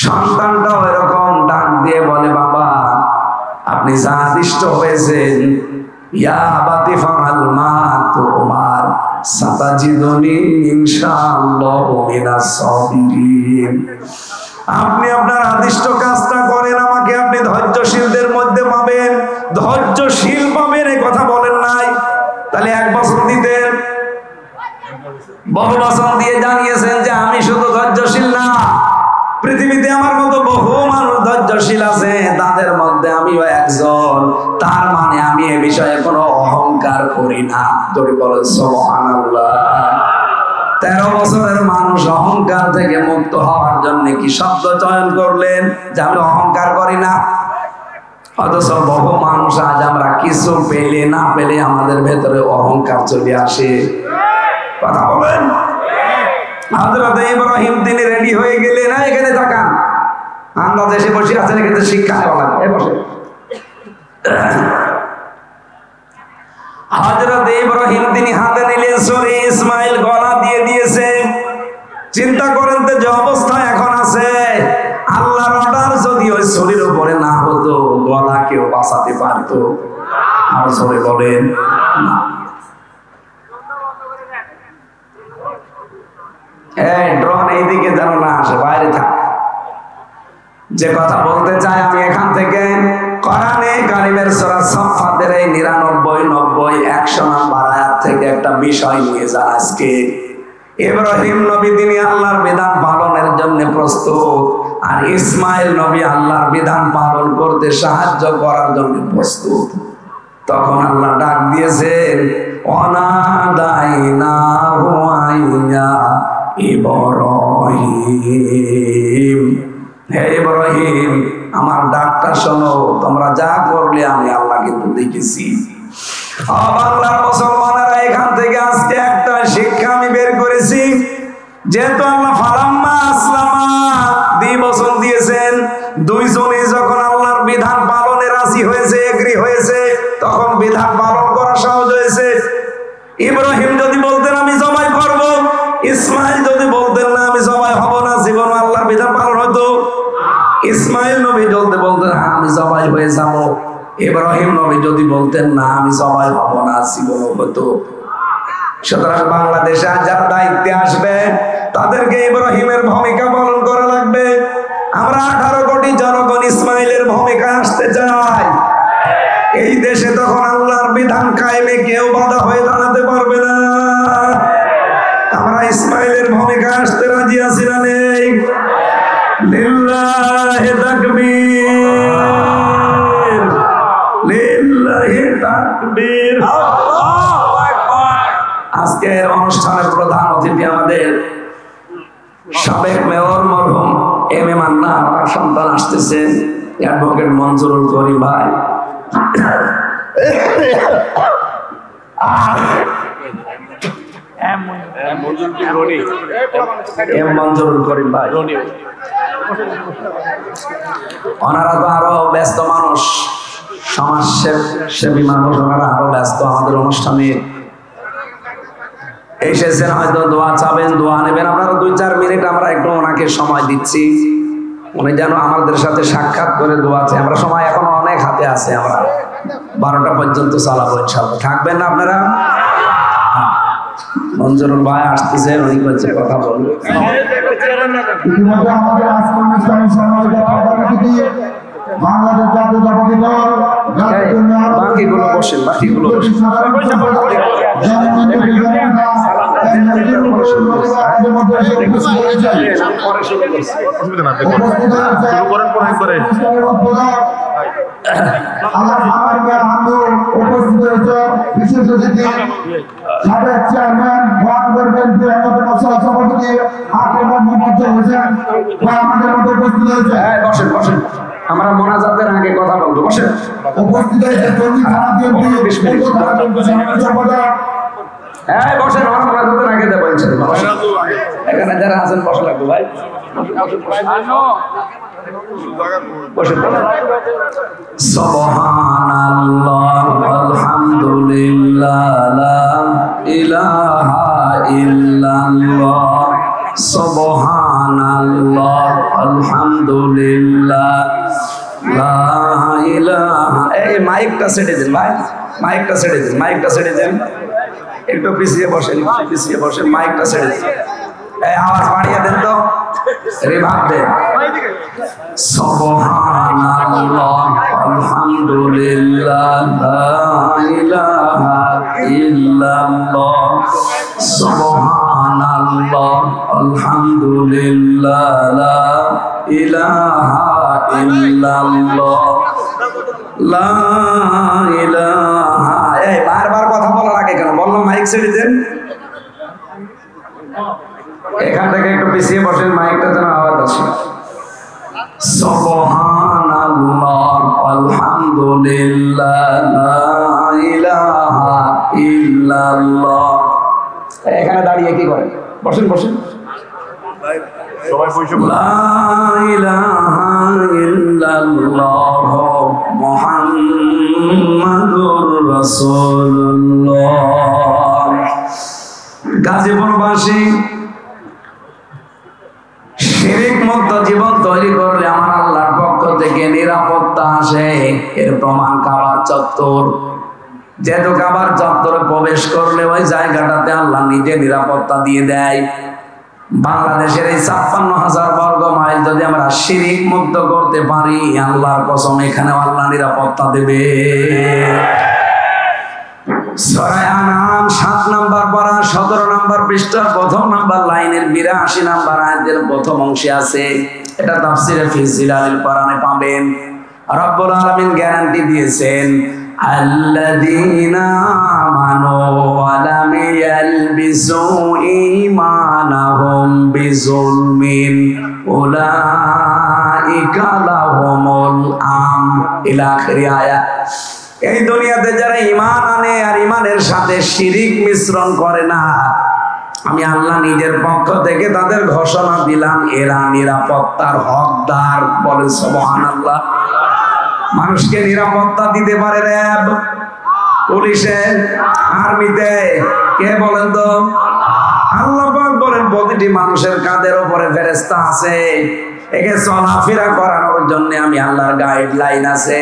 সন্তানটাও এরকম ডাক দিয়ে বলে বাবা আপনি যা আদিষ্ট হয়েছেন, ইয়া আবাতি ফাআল মা তুমার সাতাজিদুনি ইনশাআল্লাহু মিনাস সাবিরিন। আপনি আপনার আদিষ্ট কাজটা করেন, আমাকে আপনি ধৈর্যশীলদের মধ্যে পাবেন। ধৈর্যশীল পাবেন এই কথা বলেন নাই, তাহলে ১ বছর দিতেন। বহু বছর দিয়ে জানিয়েছেন যে আমি শুধু ধৈর্যশীল না, পৃথিবীতে আমার মতো বহু মানুষ ধৈর্যশীল আছে, তাদের মধ্যে আমিও একজন। তার মানে আমি এ বিষয়ে কোনো অহংকার করি না। জোরে বলেন সুবহানাল্লাহ। ১৩ বছরের মানুষ অহংকার থেকে মুক্ত হওয়ার জন্য কি শব্দ চয়ন করলেন যে আমি অহংকার করি না? অথচ বহু মানুষ আজ আমরা কিছু পেলে না পেলে আমাদের ভেতরে অহংকার চলে আসে। কথা বলেন। হযরত ইব্রাহিম তিনি রেডি হয়ে গেলেন। এখানে তাকান, আমরা দেশে বসে আছেন, এখানে শিক্ষা নেওয়া লাগবে। বসে হযরত ইব্রাহিম তিনি হাতে নিলেন ছুরি, ইসমাইল গলা দিয়ে দিয়েছে। চিন্তা করেন তো যে অবস্থায় এখন আছে, আল্লাহর অর্ডার যদি ওই ছুরির উপরে না হতো গলা কেউ বাঁচাতে পারতো? আর ছুরি বলেন না। ড্রোন এইদিকে যেন না আসে, বাইরে থাক। যে কথা বলতে চাই আমি এখান থেকে, কোরআনে কারিমের সূরা সাফফাতের এই ৯৯, ৯০, ১০০ নম্বর আয়াত থেকে একটা বিষয় নিয়ে যান আজকে। ইব্রাহিম নবী তিনি আল্লাহর বিধান পালনের জন্য প্রস্তুত, আর ইসমাইল নবী আল্লাহর বিধান পালন করতে সাহায্য করার জন্য প্রস্তুত। তখন আল্লাহ ডাক দিয়েছেন অনাদাইনাহু আইয়া ইব্রাহিম, হে ইব্রাহিম আমার ডাকটা শোনো, তোমরা যা করলে আমি আল্লাহ কিন্তু দেখেছি। বাংলার মুসলমানেরা এখান থেকে আজকে একটা শিক্ষা আমি বের করেছি, যেহেতু আল্লাহ ফালাম্মা আসলামা ২ বছর দিয়েছেন, দুইজনে যখন আল্লাহর বিধান পালনে রাজি হয়েছে, এগ্রি হয়েছে, তখন বিধান পালন করা সহজ হয়েছে। ইব্রাহিম যদি বলতেন আমি জবাই করব, ইসমাইল যদি বলতেন না আমি জবাই হব না, জীবন আল্লাহর বিধান পালন হতো? ইসমাইল নবী যদি বলতেন হ্যাঁ আমি জবাই হয়ে যাব, ইব্রাহিম নবী যদি বলতেন না আমি জবাই হব না, জীবন হতো। সুতরাং বাংলাদেশে যারা দায়িত্বে আসবে তাদেরকে ইব্রাহিমের ভূমিকা পালন করা লাগবে। আমরা ১৮ কোটি জনগণ ইসমাইলের ভূমিকা আসতে চাই। এই দেশে তখন আল্লাহর বিধান কায়েমে কেউ বাধা হয়ে দাঁড়াতে পারবে না। আমরা ইসমাইলের ভূমিকা আসতে রাজি আছি না নেই? লিল্লাহি তাকবীর, লিল্লাহি তাকবীর, আল্লাহু আকবার। আজকের অনুষ্ঠানের প্রধান অতিথি আমাদের সাবেক মেয়র মরহুম এম এ মান্না, আমার সন্তান আসতেছেন, অ্যাডভোকেট মঞ্জুরুল করিম ভাই। ওনারা তো আরো ব্যস্ত মানুষ, সমাজ সেবী মানুষ, ওনারা আরো ব্যস্ত। আমাদের অনুষ্ঠানে এসেছেন, হয়তো দোয়া চাবেন, দোয়া নেবেন। আপনারা ২-৪ মিনিট আমরা একটু ওনাকে সময় দিচ্ছি, উনি যেন আমাদের সাথে সাক্ষাৎ করে দোয়া চাই। আমরা সময় এখনো অনেক হাতে আছে, আমরা ১২টা পর্যন্ত চালাবো ইনশাআল্লাহ। থাকবেন না আপনারা? মঞ্জুরুল ভাই আসতেছেন, উনি বলছে কথা বলবেন। ইতিমধ্যে আমাদের আজকের অনুষ্ঠানে সম্মানিত প্রধান অতিথি বাংলাদেশ জাতীয়তাবাদী দল বাকিগুলো বসেন, বাকিগুলো উপস্থিত হয়েছে বিশেষ অতিথি সাবেক চেয়ারম্যান মহানগর বিএনপির অন্যতম সহসভাপতি আক্রমণ মোহাম্মদ হোসেন আমাদের মধ্যে উপস্থিত হয়েছে। বসেন বসেন, আমরা মোনাজাতের আগে কথা বলবো। বসেন। উপস্থিত হয়েছে টঙ্গী থানা বিএনপি সম্পাদক। হ্যাঁ বসেন, আমরা মোনাজাতের আগে দেবো ইনশাআল্লাহ। এখানে যারা আছেন বসে লাগবে ভাই, বসেন। সুবহানাল্লাহ আলহামদুলিল্লাহ লা ইলাহা ইল্লাল্লাহ সুবহানাল্লাহ আলহামদুলিল্লাহ লা ইলাহা। এই মাইকটা ছেড়ে দেন ভাই, মাইকটা ছেড়ে দেন, মাইকটা ছেড়ে দেন, একটু পিছিয়ে বসেন, একটু পিছিয়ে বসেন, মাইকটা ছেড়ে দেন। এই আওয়াজ বাড়িয়ে দেন তো, রিভাব দেন। সুবহানাল্লাহ আলহামদুলিল্লাহ লা ইলাহা ইল্লাল্লাহ সুবহানাল্লাহ আলহামদুলিল্লাহ লা ইলাহা ইল্লাল্লাহ লা ইলাহা। এই বারবার কথা বলার আগে কেন বললাম মাইক ছেড়ে দেন? এখান থেকে একটু পিছিয়ে বসেন, মাইকটা যেন আওয়াজ আসে। সুবহানাল্লাহ আলহামদুলিল্লাহ লা ইলাহা ইল্লাল্লাহ। এখানে দাঁড়িয়ে কি করেন? বসেন বসেন। লা ইলাহা ইল্লাল্লাহ মুহাম্মাদুর রাসূলুল্লাহ। গাজীপুরবাসী শিরক মুক্ত জীবন তৈরি করলে আমার আল্লাহর পক্ষ থেকে নিরাপত্তা আসে। এর প্রমাণ কাবার চত্বর। যেহেতু কাবার চত্বরে প্রবেশ করলে ওই জায়গাটাতে আল্লাহ নিজে নিরাপত্তা দিয়ে দেয়। বাংলাদেশের এই ৫৬,০০০ বর্গ মাইল যদি আমরা শিরক মুক্ত করতে পারি, আল্লাহর কসম এখানে আল্লাহ নিরাপত্তা দেবে। সূরা আনআম ৭ নাম্বার পারা ১৭ নাম্বার পৃষ্ঠার প্রথম নাম্বার লাইনের ৮২ নাম্বার আয়াতের প্রথম অংশে আছে। এটা তাফসীরে ফি জিলালিল কোরআনে পাবেন। রব্বুল আলামিন গ্যারান্টি দিয়েছেন, আল্লাযীনা আমানু ওয়া লাম ইয়ালবিসু ঈমানাহুম বিযুলমিন উলাইকা লাহুমুল আমন ইলা আখির আয়াত। এই দুনিয়াতে যারা ঈমান আনে আর ঈমানের সাথে শিরক মিশ্রণ করে না, আমি আল্লাহ নিজের পক্ষ থেকে তাদের ঘোষণা দিলাম, এরা নিরাপত্তার হকদার। বলেন সুবহানাল্লাহ। মানুষকে নিরাপত্তা দিতে পারে র‍্যাব, পুলিশে, আর্মিতে, কে বলেন তো? আল্লাহ পাক বলেন প্রতিটি মানুষের কাঁধের উপরে ফেরেশতা আছে। একে চলাফেরা করানোর জন্য আমি আল্লাহর গাইডলাইন আছে।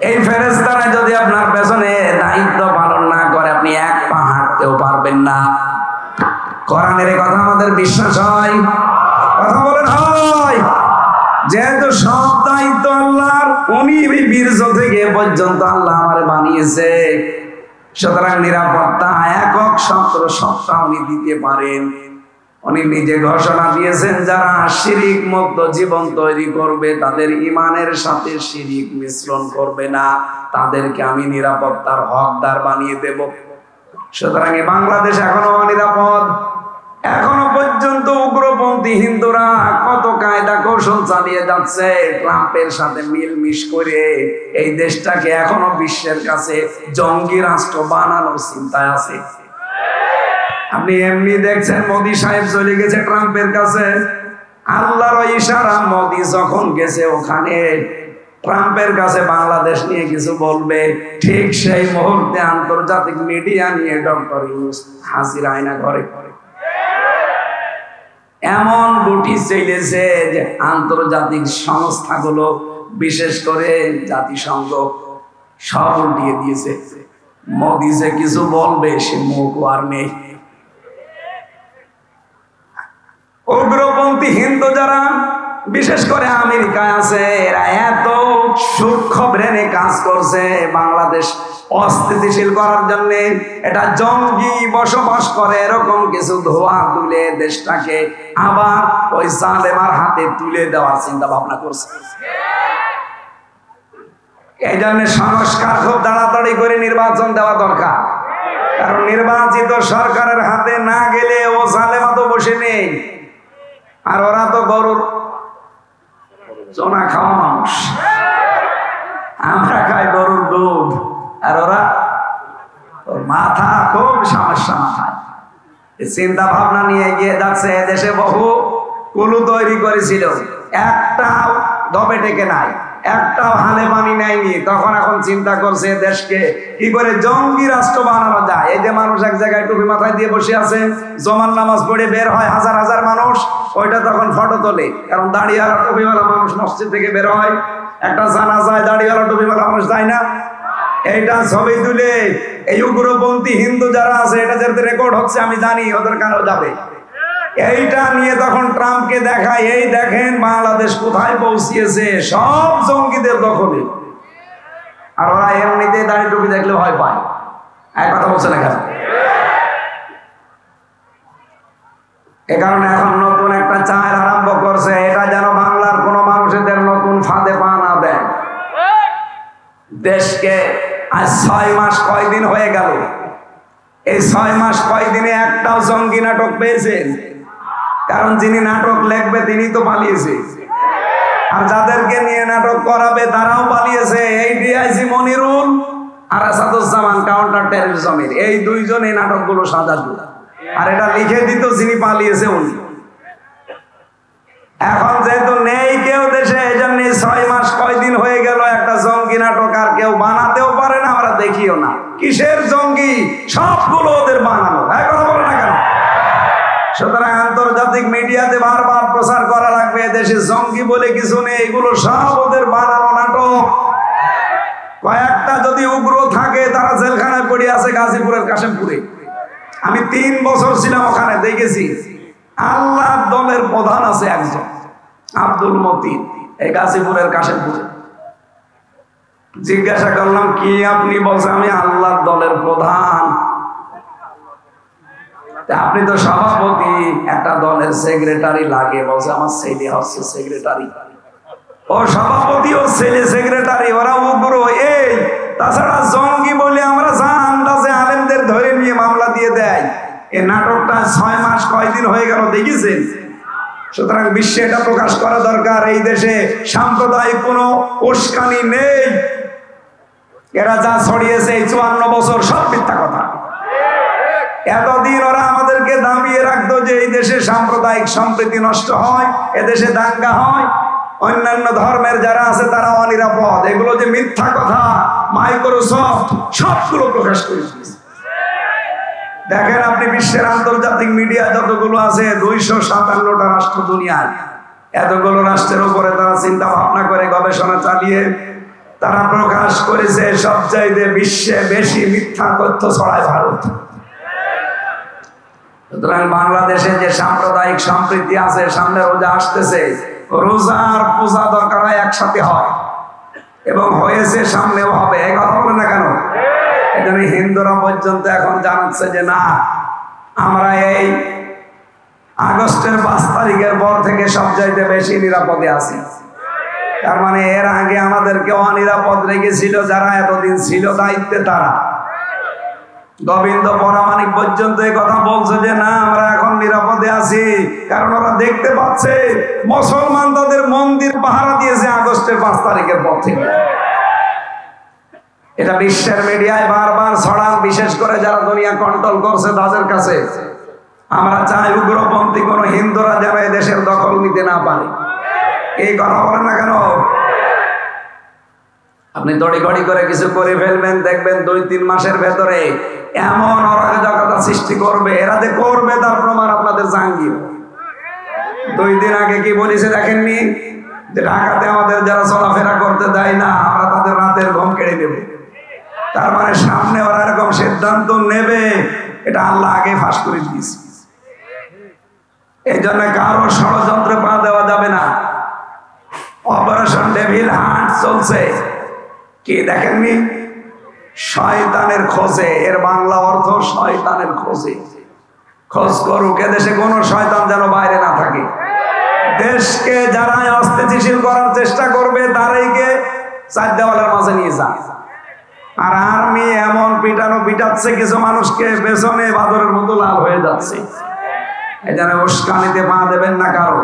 এই ফেরেশতারা যদি আপনার পেছনে দায়িত্ব পালন না করে, আপনি এক পা হাঁটতেও পারবেন না। কোরআনের কথা আমাদের বিশ্বাস হয়? কথা বলেন হয়? যেহেতু সব দায়িত্ব আল্লাহর, উনি বীর্য থেকে পর্যন্ত আল্লাহ আমার বানিয়েছে, সুতরাং নিরাপত্তা একক সত্তা উনি দিতে পারেন। উনি নিজে ঘোষণা দিয়েছেন, যারা শিরক মুক্ত জীবন তৈরি করবে, তাদের ঈমানের সাথে শিরক মিশ্রণ করবে না, তাদেরকে আমি নিরাপত্তার হকদার বানিয়ে দেব। সুতরাং বাংলাদেশ এখনো অনিরাপদ। এখনো পর্যন্ত উগ্রপন্থী হিন্দুরা কত কায়দা কৌশল চালিয়ে যাচ্ছে ট্রাম্পের সাথে মিলমিশ করে এই দেশটাকে এখনো বিশ্বের কাছে জঙ্গি রাষ্ট্র বানানোর চিন্তায় আছে। আপনি এমনি দেখছেন মোদি সাহেব চলে গেছে ট্রাম্পের কাছে, আল্লাহর ইশারা মোদি যখন গেছে ওখানে ট্রাম্পের কাছে বাংলাদেশ নিয়ে কিছু বলবে, ঠিক সেই মুহূর্তে আন্তর্জাতিক মিডিয়া নিয়ে ডক্টর ইউনূস হাজির আয়না ঘরে করে। এমন বুটি চলেছে যে আন্তর্জাতিক সংস্থাগুলো, বিশেষ করে জাতিসংঘ, সব উল্টিয়ে দিয়েছে। মোদি যে কিছু বলবে সে মুখ আর নেই। উগ্রপন্থী হিন্দু যারা বিশেষ করে আমেরিকায় আছে, এরা এত সূক্ষ্ম ব্রেনে কাজ করছে বাংলাদেশ অস্থিতিশীল করার জন্য। এটা জঙ্গি বসবাস করে এরকম কিছু ধোয়া তুলে দেশটাকে আবার ওই জালেমার হাতে তুলে দেওয়ার চিন্তা ভাবনা করছে। এই জন্য সংস্কার খুব তাড়াতাড়ি করে নির্বাচন দেওয়া দরকার, কারণ নির্বাচিত সরকারের হাতে না গেলে ও জালেমা তো বসে নেই, আর ওরা তো গরুর চোনা খাওয়া মানুষ, আমরা খাই গরুর দুধ, আর ওরা মাথা খুব সমস্যা মাথায়। চিন্তা ভাবনা নিয়ে এগিয়ে যাচ্ছে। দেশে বহু কুলু তৈরি করেছিল, একটাও দবে টেকে নাই, একটাও হালে পানি নেয়নি। তখন এখন চিন্তা করছে দেশকে কি করে জঙ্গি রাষ্ট্র বানানো যায়। এই যে মানুষ এক জায়গায় টুপি মাথায় দিয়ে বসে আছে, জমান নামাজ পড়ে বের হয় হাজার হাজার মানুষ, ওইটা তখন ফটো তোলে, কারণ দাড়িওয়ালা টুপিওয়ালা মানুষ মসজিদ থেকে বের হয়। একটা জানাজায় দাড়িওয়ালা টুপিওয়ালা মানুষ যায় না, এইটা ছবি তুলে এই উগ্রপন্থী হিন্দু যারা আছে, এটা যাতে রেকর্ড হচ্ছে আমি জানি, ওদের কানেও যাবে। এইটা নিয়ে তখন ট্রাম্পকে দেখায়, এই দেখেন বাংলাদেশ কোথায় পৌঁছিয়েছে, সব জঙ্গিদের দখলে। আর ওরা এমনিতে দাড়ি টুপি দেখলে ভয় পায়। এক কথা বলছে না কেন? এ কারণে এখন নতুন একটা চাল আরম্ভ করছে, এটা যেন বাংলার কোন মানুষদের নতুন ফাঁদে পা না দেয়। দেশকে আজ 6 মাস কয়দিন হয়ে গেল, এই 6 মাস কয়দিনে একটাও জঙ্গি নাটক পেয়েছেন? কারণ যিনি নাটক লিখবে তিনি তো পালিয়েছে, আর যাদেরকে নিয়ে নাটক করাবে তারাও পালিয়েছে। এই ডিআইজি মনিরুল আর আসাদুজ্জামান কাউন্টার টেররিজমের এই দুইজনে নাটকগুলো সাজাতো, আর এটা লিখে দিত যিনি পালিয়েছে উনি। এখন যেহেতু নেই কেউ দেশে, এই জন্য 6 মাস কয়দিন হয়ে গেল একটা জঙ্গি নাটক আর কেউ বানাতেও পারে না, আমরা দেখিও না। কিসের জঙ্গি? সবগুলো ওদের বানানো। এক কথা বলে না কেন? সুতরাং আন্তর্জাতিক মিডিয়াতে বারবার প্রচার করা লাগবে দেশে জঙ্গি বলে কিছু নেই, এগুলো সব ওদের বানানো নাটক। কয়েকটা যদি উগ্র থাকে তারা জেলখানায় পড়ে আছে গাজীপুরের কাশেমপুরে। আমি 3 বছর ছিলাম ওখানে, দেখেছি। আল্লাহর দলের প্রধান আছে একজন, আব্দুল মতিন, এই গাজীপুরের কাশেমপুরে। জিজ্ঞাসা করলাম কি আপনি? বলছে আমি আল্লাহর দলের প্রধান। আপনি তো সভাপতি, একটা দলের সেক্রেটারি লাগে। বলছে আমার ছেলে হচ্ছে সেক্রেটারি। ও সভাপতি ও ছেলে সেক্রেটারি, ওরা উগ্র। এই তাছাড়া জঙ্গি বলে আমরা যা আন্দাজে আলেমদের ধরে নিয়ে মামলা দিয়ে দেয়। এই নাটকটা 6 মাস কয়দিন হয়ে গেল, দেখেছেন? সুতরাং বিশ্বে এটা প্রকাশ করা দরকার, এই দেশে সাম্প্রদায়িক কোনো উস্কানি নেই। এরা যা ছড়িয়েছে এই 54 বছর সব মিথ্যা কথা। এতদিন ওরা আমাদেরকে দাবিয়ে রাখতো যে এই দেশে সাম্প্রদায়িক সম্প্রীতি নষ্ট হয়, এদেশে দাঙ্গা হয়, অন্যান্য ধর্মের যারা আছে তারা অনিরাপদ। এগুলো যে মিথ্যা কথা, মাইক্রোসফট সবগুলো প্রকাশ করে দিয়েছে। দেখেন আপনি বিশ্বের আন্তর্জাতিক মিডিয়া যতগুলো আছে, 257টা রাষ্ট্র দুনিয়ায়, এতগুলো রাষ্ট্রের উপরে তারা চিন্তা ভাবনা করে গবেষণা চালিয়ে তারা প্রকাশ করেছে সবচাইতে বিশ্বে বেশি মিথ্যা তথ্য ছড়ায় ভারত। সুতরাং বাংলাদেশে যে সাম্প্রদায়িক সম্প্রীতি আছে, সামনে রোজা আসতেছে, রোজা আর পূজা দরকার হয় একসাথে হয়, এবং হয়েছে, সামনেও হবে। এই কথা বলে না কেন? এই জন্য হিন্দুরা পর্যন্ত এখন জানাচ্ছে যে না, আমরা এই আগস্টের 5 তারিখের পর থেকে সবচাইতে বেশি নিরাপদে আছি। তার মানে এর আগে আমাদেরকে অনিরাপদ রেখেছিল যারা এতদিন ছিল দায়িত্বে, তারা। গোবিন্দ পরামানিক পর্যন্ত এই কথা বলছে যে না, আমরা এখন নিরাপদে আছি, কারণ ওরা দেখতে পাচ্ছে মুসলমান তাদের মন্দির পাহারা দিয়েছে আগস্টের 5 তারিখের পর থেকে। এটা বিশ্বের মিডিয়ায় বারবার ছড়ান, বিশেষ করে যারা দুনিয়া কন্ট্রোল করছে তাদের কাছে। আমরা চাই উগ্রপন্থী কোন হিন্দুরা যেন এই দেশের দখল নিতে না পারে। এই কথা বলেন না কেন? আপনি দড়িগড়ি করে কিছু করে ফেলবেন, দেখবেন 2-3 মাসের ভেতরে এমন অরাজকতা সৃষ্টি করবে। এরা যে করবে তার প্রমাণ আপনাদের জাহাঙ্গীর 2 দিন আগে কি বলেছে দেখেননি? যে ঢাকাতে আমাদের যারা চলাফেরা করতে দেয় না, আমরা তাদের রাতের ঘুম কেড়ে দেব। তার মানে সামনে ওরা এরকম সিদ্ধান্ত নেবে, এটা আল্লাহ আগে ফাঁস করে দিয়েছে। এই জন্য কারো ষড়যন্ত্রে পা দেওয়া যাবে না। অপারেশন ডেভিল হান্ট চলছে, কি দেখেননি? শয়তানের খোঁজে, এর বাংলা অর্থ শয়তানের খোঁজে। খোঁজ করুক, এদেশে কোন শয়তান যেন বাইরে না থাকে। দেশকে যারা অস্থিতিশীল করার চেষ্টা করবে তারাইকে চার দেওয়ালের মাঝে নিয়ে যান। আর আর্মি এমন পিটানো পিটাচ্ছে, কিছু মানুষকে পেছনে বাদরের মতো লাল হয়ে যাচ্ছে। এই জন্য উস্কানিতে পা দেবেন না কারো।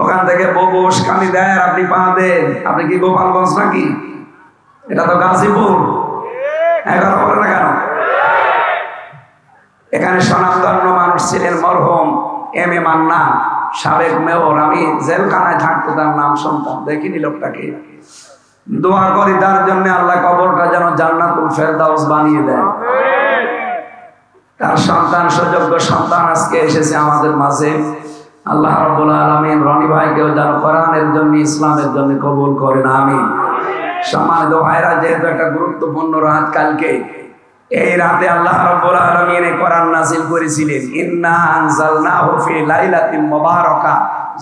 ওখান থেকে বউ উস্কানি দেয় আর আপনি পা দেন। আপনি কি গোপালগঞ্জ নাকি? এটা তো গাজীপুর। এগারো বলে না কেন? এখানে স্বনামধন্য মানুষ ছিলেন মরহুম এম এ মান্না, সাবেক মেয়র। আমি জেলখানায় থাকতে তার নাম শুনতাম, দেখিনি লোকটাকে। দোয়া করি তার জন্য আল্লাহ কবরটা যেন জান্নাতুল ফেরদাউস বানিয়ে দেয়। তার সন্তান, সুযোগ্য সন্তান আজকে এসেছে আমাদের মাঝে। আল্লাহ রাব্বুল আলামিন রনি ভাইকেও যেন কোরআনের জন্য, ইসলামের জন্য কবুল করেন, আমিন। সম্মানিত ভাইরা, যেহেতু একটা গুরুত্বপূর্ণ রাত কালকে, এই রাতে আল্লাহ রাব্বুল আলামিন কোরআন নাযিল করেছিলেন। ইন্না আনজালনাহু ফি লাইলাতিন মুবারাকা।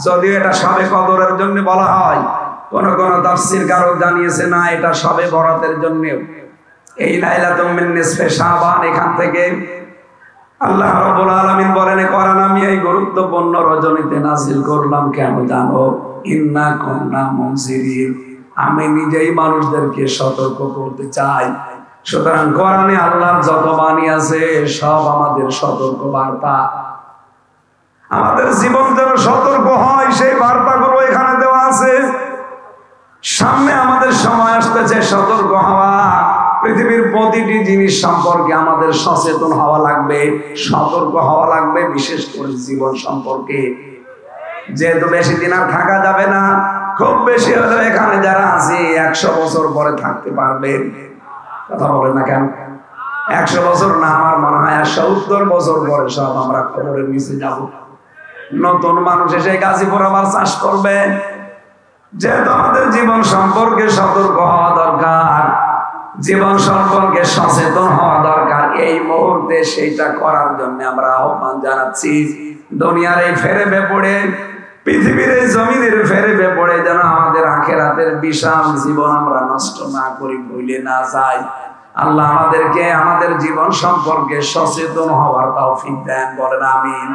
যদিও এটা শবে কদরের জন্য বলা হয়, কোন কোন তাফসীরকারক জানিয়েছে না, এটা শবে বরাতের জন্য। এই লাইলাতুম মিন নিসফে শাবান, এখান থেকে আল্লাহ রাব্বুল আলামিন বলেন কোরআন আমি এই গুরুত্বপূর্ণ রজনীতে নাযিল করলাম। কেন জানো? ইন্না কুন্না মুনজিরিন, আমি নিজেই মানুষদেরকে সতর্ক করতে চাই। সুতরাং কোরআনে আল্লাহর যত বাণী আছে সব আমাদের সতর্ক বার্তা। আমাদের জীবন যেন সতর্ক হয়, সেই বার্তাগুলো এখানে দেওয়া আছে। সামনে আমাদের সময় আসতেছে সতর্ক হওয়া। পৃথিবীর প্রতিটি জিনিস সম্পর্কে আমাদের সচেতন হওয়া লাগবে, সতর্ক হওয়া লাগবে, বিশেষ করে জীবন সম্পর্কে। যেহেতু বেশি দিন আর থাকা যাবে না, খুব বেশি হলে এখানে যারা আছে 100 বছর পরে থাকতে পারবেন। কথা বলেন না কেন? 100 বছর না, আমার মনে হয় 70 বছর পরে সব আমরা কবরের নিচে যাব। নতুন মানুষ এসে গাজীপুর আবার চাষ করবে। যেহেতু আমাদের জীবন সম্পর্কে সতর্ক হওয়া দরকার, জীবন সম্পর্কে সচেতন হওয়া দরকার, এই মুহূর্তে সেইটা করার জন্য আমরা আহ্বান জানাচ্ছি। দুনিয়ার এই ফেরে বেপড়ে, পৃথিবীর এই জমিনের ফেরে বেপড়ে যেন আমাদের আখিরাতের বিশাল জীবন আমরা নষ্ট না করি, ভুলে না যাই। আল্লাহ আমাদেরকে আমাদের জীবন সম্পর্কে সচেতন হওয়ার তৌফিক দেন, বলেন আমিন।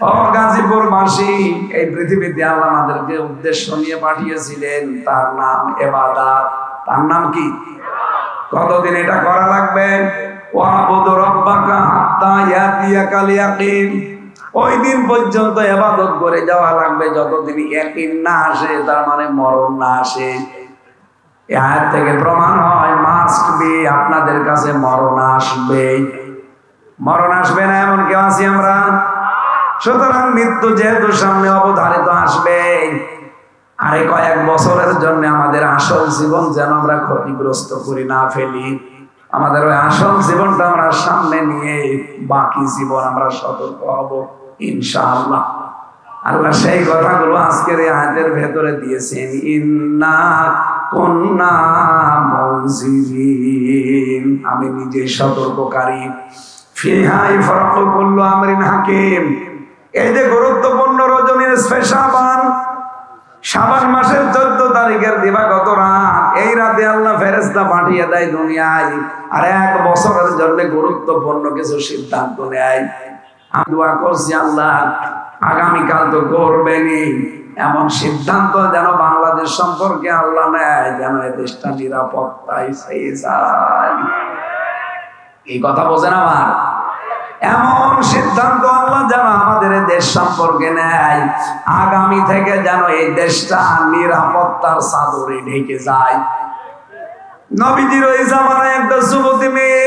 ও গাজীপুরবাসী, এই পৃথিবীতে আল্লাহ আমাদেরকে উদ্দেশ্য নিয়ে পাঠিয়েছিলেন, তার নাম ইবাদত। তার নাম কি? কতদিন এটা করা লাগবে? ওয়াবুদু রাব্বাকা হাত্তা ইয়াতিয়াকাল ইয়াকিন। ওই দিন পর্যন্ত ইবাদত করে যাওয়া লাগবে যতদিন ইয়াকিন না আসে, তার মানে মরণ না আসে। এই আয়াত থেকে প্রমাণ হয় মাস্ট বি, আপনাদের কাছে মরণ আসবে। মরণ আসবে না এমন কেউ আছি আমরা? সুতরাং মৃত্যু যেহেতু সামনে অবধারিত আসবে, আরে কয়েক বছরের জন্য আমাদের আসল জীবন যেন আমরা ক্ষতিগ্রস্ত করি না ফেলি। আমাদের ওই আসল জীবনটা আমরা সামনে নিয়ে বাকি জীবন আমরা সতর্ক হব ইনশাআল্লাহ। আল্লাহ সেই কথাগুলো আজকের এই আয়াতের ভেতরে দিয়েছেন। ইন্না কুন্না মুনজিরিন, আমি নিজে সতর্ককারী। ফিহা ইফরাকু কুল্লু আমরিন হাকিম। এই যে গুরুত্বপূর্ণ রজনীর স্পেশাল শাবান মাসের 14 তারিখের দিবাগত রাত, এই রাতে আল্লাহ ফেরেশতা পাঠিয়ে দেয় দুনিয়ায়, আর 1 বছরের জন্য গুরুত্বপূর্ণ কিছু সিদ্ধান্ত নেয়। আমি দোয়া করছি আল্লাহ আগামীকাল তো করবেনই, এমন সিদ্ধান্ত যেন বাংলাদেশ সম্পর্কে আল্লাহ নেয়, যেন এই দেশটা নিরাপত্তায় পেয়ে যায়। এই কথা বোঝেন আমার? এমন সিদ্ধান্ত আল্লাহ যেন আমাদের দেশ সম্পর্কে নেয়, আগামী থেকে যেন এই দেশটা নিরাপত্তার চাদরে ঢেকে যায়। নবীজির ওই জামানায় একটা যুবতী মেয়ে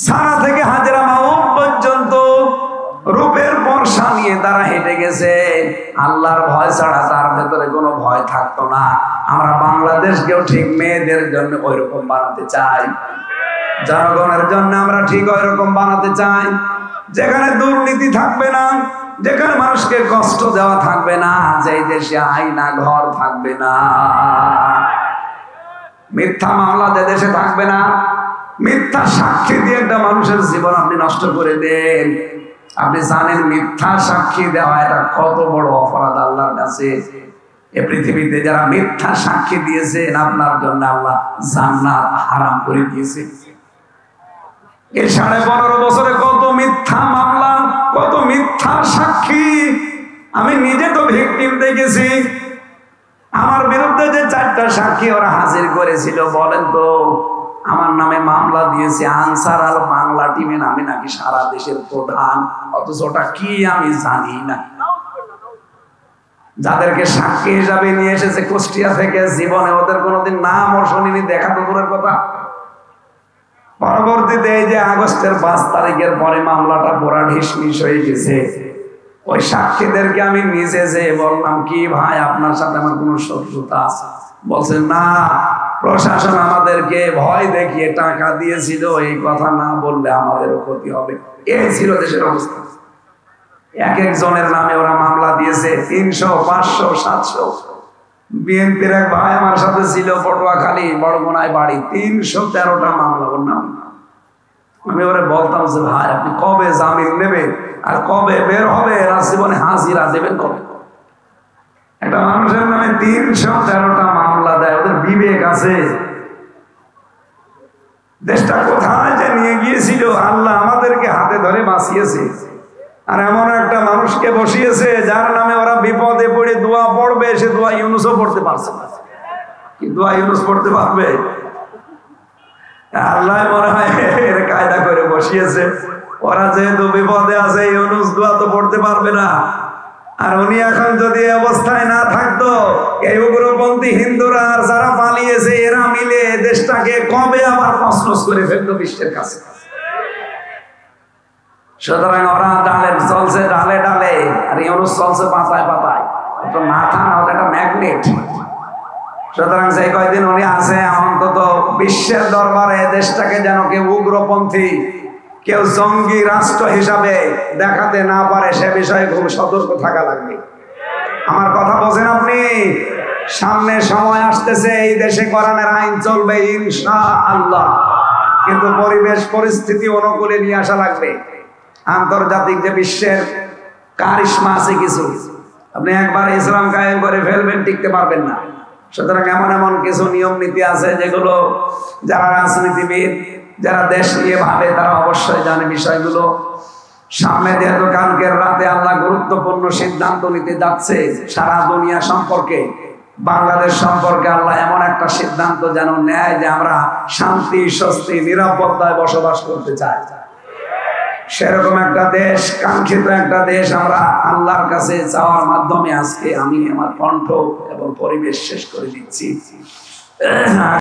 সারা থেকে হাজরা মাউত পর্যন্ত রূপের বর্ষা নিয়ে তারা হেঁটে গেছে। আল্লাহর ভয় ছাড়া তার ভেতরে কোনো ভয় থাকতো না। আমরা বাংলাদেশকেও ঠিক মেয়েদের জন্য ওই রকম বানাতে চাই, জনগণের জন্য আমরা ঠিক ওই রকম বানাতে চাই, যেখানে দুর্নীতি থাকবে না, যেখানে মানুষকে কষ্ট দেওয়া থাকবে না, যেই দেশে আইনা ঘর থাকবে না, মিথ্যা মামলা যে দেশে থাকবে না, মিথ্যা সাক্ষী দিয়ে একটা মানুষের জীবন আপনি নষ্ট করে দেন। আপনি জানেন মিথ্যা সাক্ষী দেওয়া এটা কত বড় অপরাধ আল্লাহর কাছে। এ পৃথিবীতে যারা মিথ্যা সাক্ষী দিয়েছেন আপনার জন্য আল্লাহ জান্নাত হারাম করে দিয়েছে। এই 15.5 বছরে কত মিথ্যা মামলা, কত মিথ্যা সাক্ষী। আমি নিজে তো ভিকটিম দেখেছি। আমার বিরুদ্ধে যে 4টা সাক্ষী ওরা হাজির করেছিল, বলেন তো আমার নামে মামলা দিয়েছে আনসার আর বাংলা টিমে, আমি নাকি সারা দেশের প্রধান, অথচ ওটা কি আমি জানি না। যাদেরকে সাক্ষী হিসাবে নিয়ে এসেছে কুষ্টিয়া থেকে, জীবনে ওদের কোনোদিন নাম ও শুনিনি, দেখা তো দূরের কথা। পরবর্তীতে এই যে আগস্টের 5 তারিখের পরে মামলাটা পুরা ঢিসমিস হয়ে গেছে, ওই সাক্ষীদেরকে আমি নিজে যে বললাম, কি ভাই আপনার সাথে আমার কোনো শত্রুতা আছে? বলছে না, প্রশাসন আমাদেরকে ভয় দেখিয়ে টাকা দিয়েছিল, এই কথা না বললে আমাদেরও ক্ষতি হবে। এই ছিল দেশের অবস্থা। এক একজনের নামে ওরা মামলা দিয়েছে 300, 500, 700। বিএনপির এক ভাই আমার সাথে ছিল, পটুয়াখালী বড়গুনায় বাড়ি, 313টা মামলা ওর নাম। আমি ওরে বলতাম যে ভাই আপনি কবে জামিন নেবেন আর কবে বের হবে, জীবনে হাজিরা দেবেন কবে? একটা মানুষের নামে 313টা মামলা দেয়, ওদের বিবেক আছে? দেশটা কোথায় যে নিয়ে গিয়েছিল, আল্লাহ আমাদেরকে হাতে ধরে বাঁচিয়েছে। আর এমন একটা মানুষকে বসিয়েছে যার নামে ওরা বিপদে পড়ে দোয়া পড়বে, সে দোয়া ইউনুসও পড়তে পারছে না। কি দোয়া ইউনুস পড়তে পারবে? আল্লাহ মনে হয় এর কায়দা করে বসিয়েছে। ওরা যেহেতু বিপদে আছে, ইউনুস দোয়া তো পড়তে পারবে না। আর উনি এখন যদি অবস্থায় না থাকতো, এই উগ্রপন্থী হিন্দুরা আর যারা পালিয়েছে এরা মিলে দেশটাকে কবে আবার কসরস করে ফেলতো বিশ্বের কাছে। সুতরাং ওরা ডালে চলছে, ডালে ডালে, আর ইউনুস চলছে পাতায় পাতায়। তো মাথা না, ওটা একটা ম্যাগনেট। সুতরাং যে কয়দিন উনি আছে, অন্তত বিশ্বের দরবারে দেশটাকে যেন কেউ উগ্রপন্থী, কেউ জঙ্গি রাষ্ট্র হিসাবে দেখাতে না পারে, সে বিষয়ে খুব সতর্ক থাকা লাগবে। আমার কথা বোঝেন আপনি? সামনে সময় আসতেছে, এই দেশে কোরআনের আইন চলবে ইনশাআল্লাহ, কিন্তু পরিবেশ পরিস্থিতি অনুকূলে নিয়ে আসা লাগবে। আন্তর্জাতিক যে বিশ্বের কারিশমা আছে কিছু, আপনি একবার ইসলাম কায়েম করে ফেলবেন, টিকতে পারবেন না। সুতরাং এমন এমন কিছু নিয়ম নীতি আছে যেগুলো যারা রাজনীতিবিদ, যারা দেশ নিয়ে ভাবে, তারা অবশ্যই জানে বিষয়গুলো। সামনে যেহেতু কালকের রাতে আল্লাহ গুরুত্বপূর্ণ সিদ্ধান্ত নিতে যাচ্ছে সারা দুনিয়া সম্পর্কে, বাংলাদেশ সম্পর্কে আল্লাহ এমন একটা সিদ্ধান্ত যেন নেয় যে আমরা শান্তি, স্বস্তি, নিরাপত্তায় বসবাস করতে চাই। সেরকম একটা দেশ, কাঙ্ক্ষিত একটা দেশ আমরা আল্লাহর কাছে চাওয়ার মাধ্যমে আজকে আমি আমার কণ্ঠ এবং পরিবেশ শেষ করে দিচ্ছি।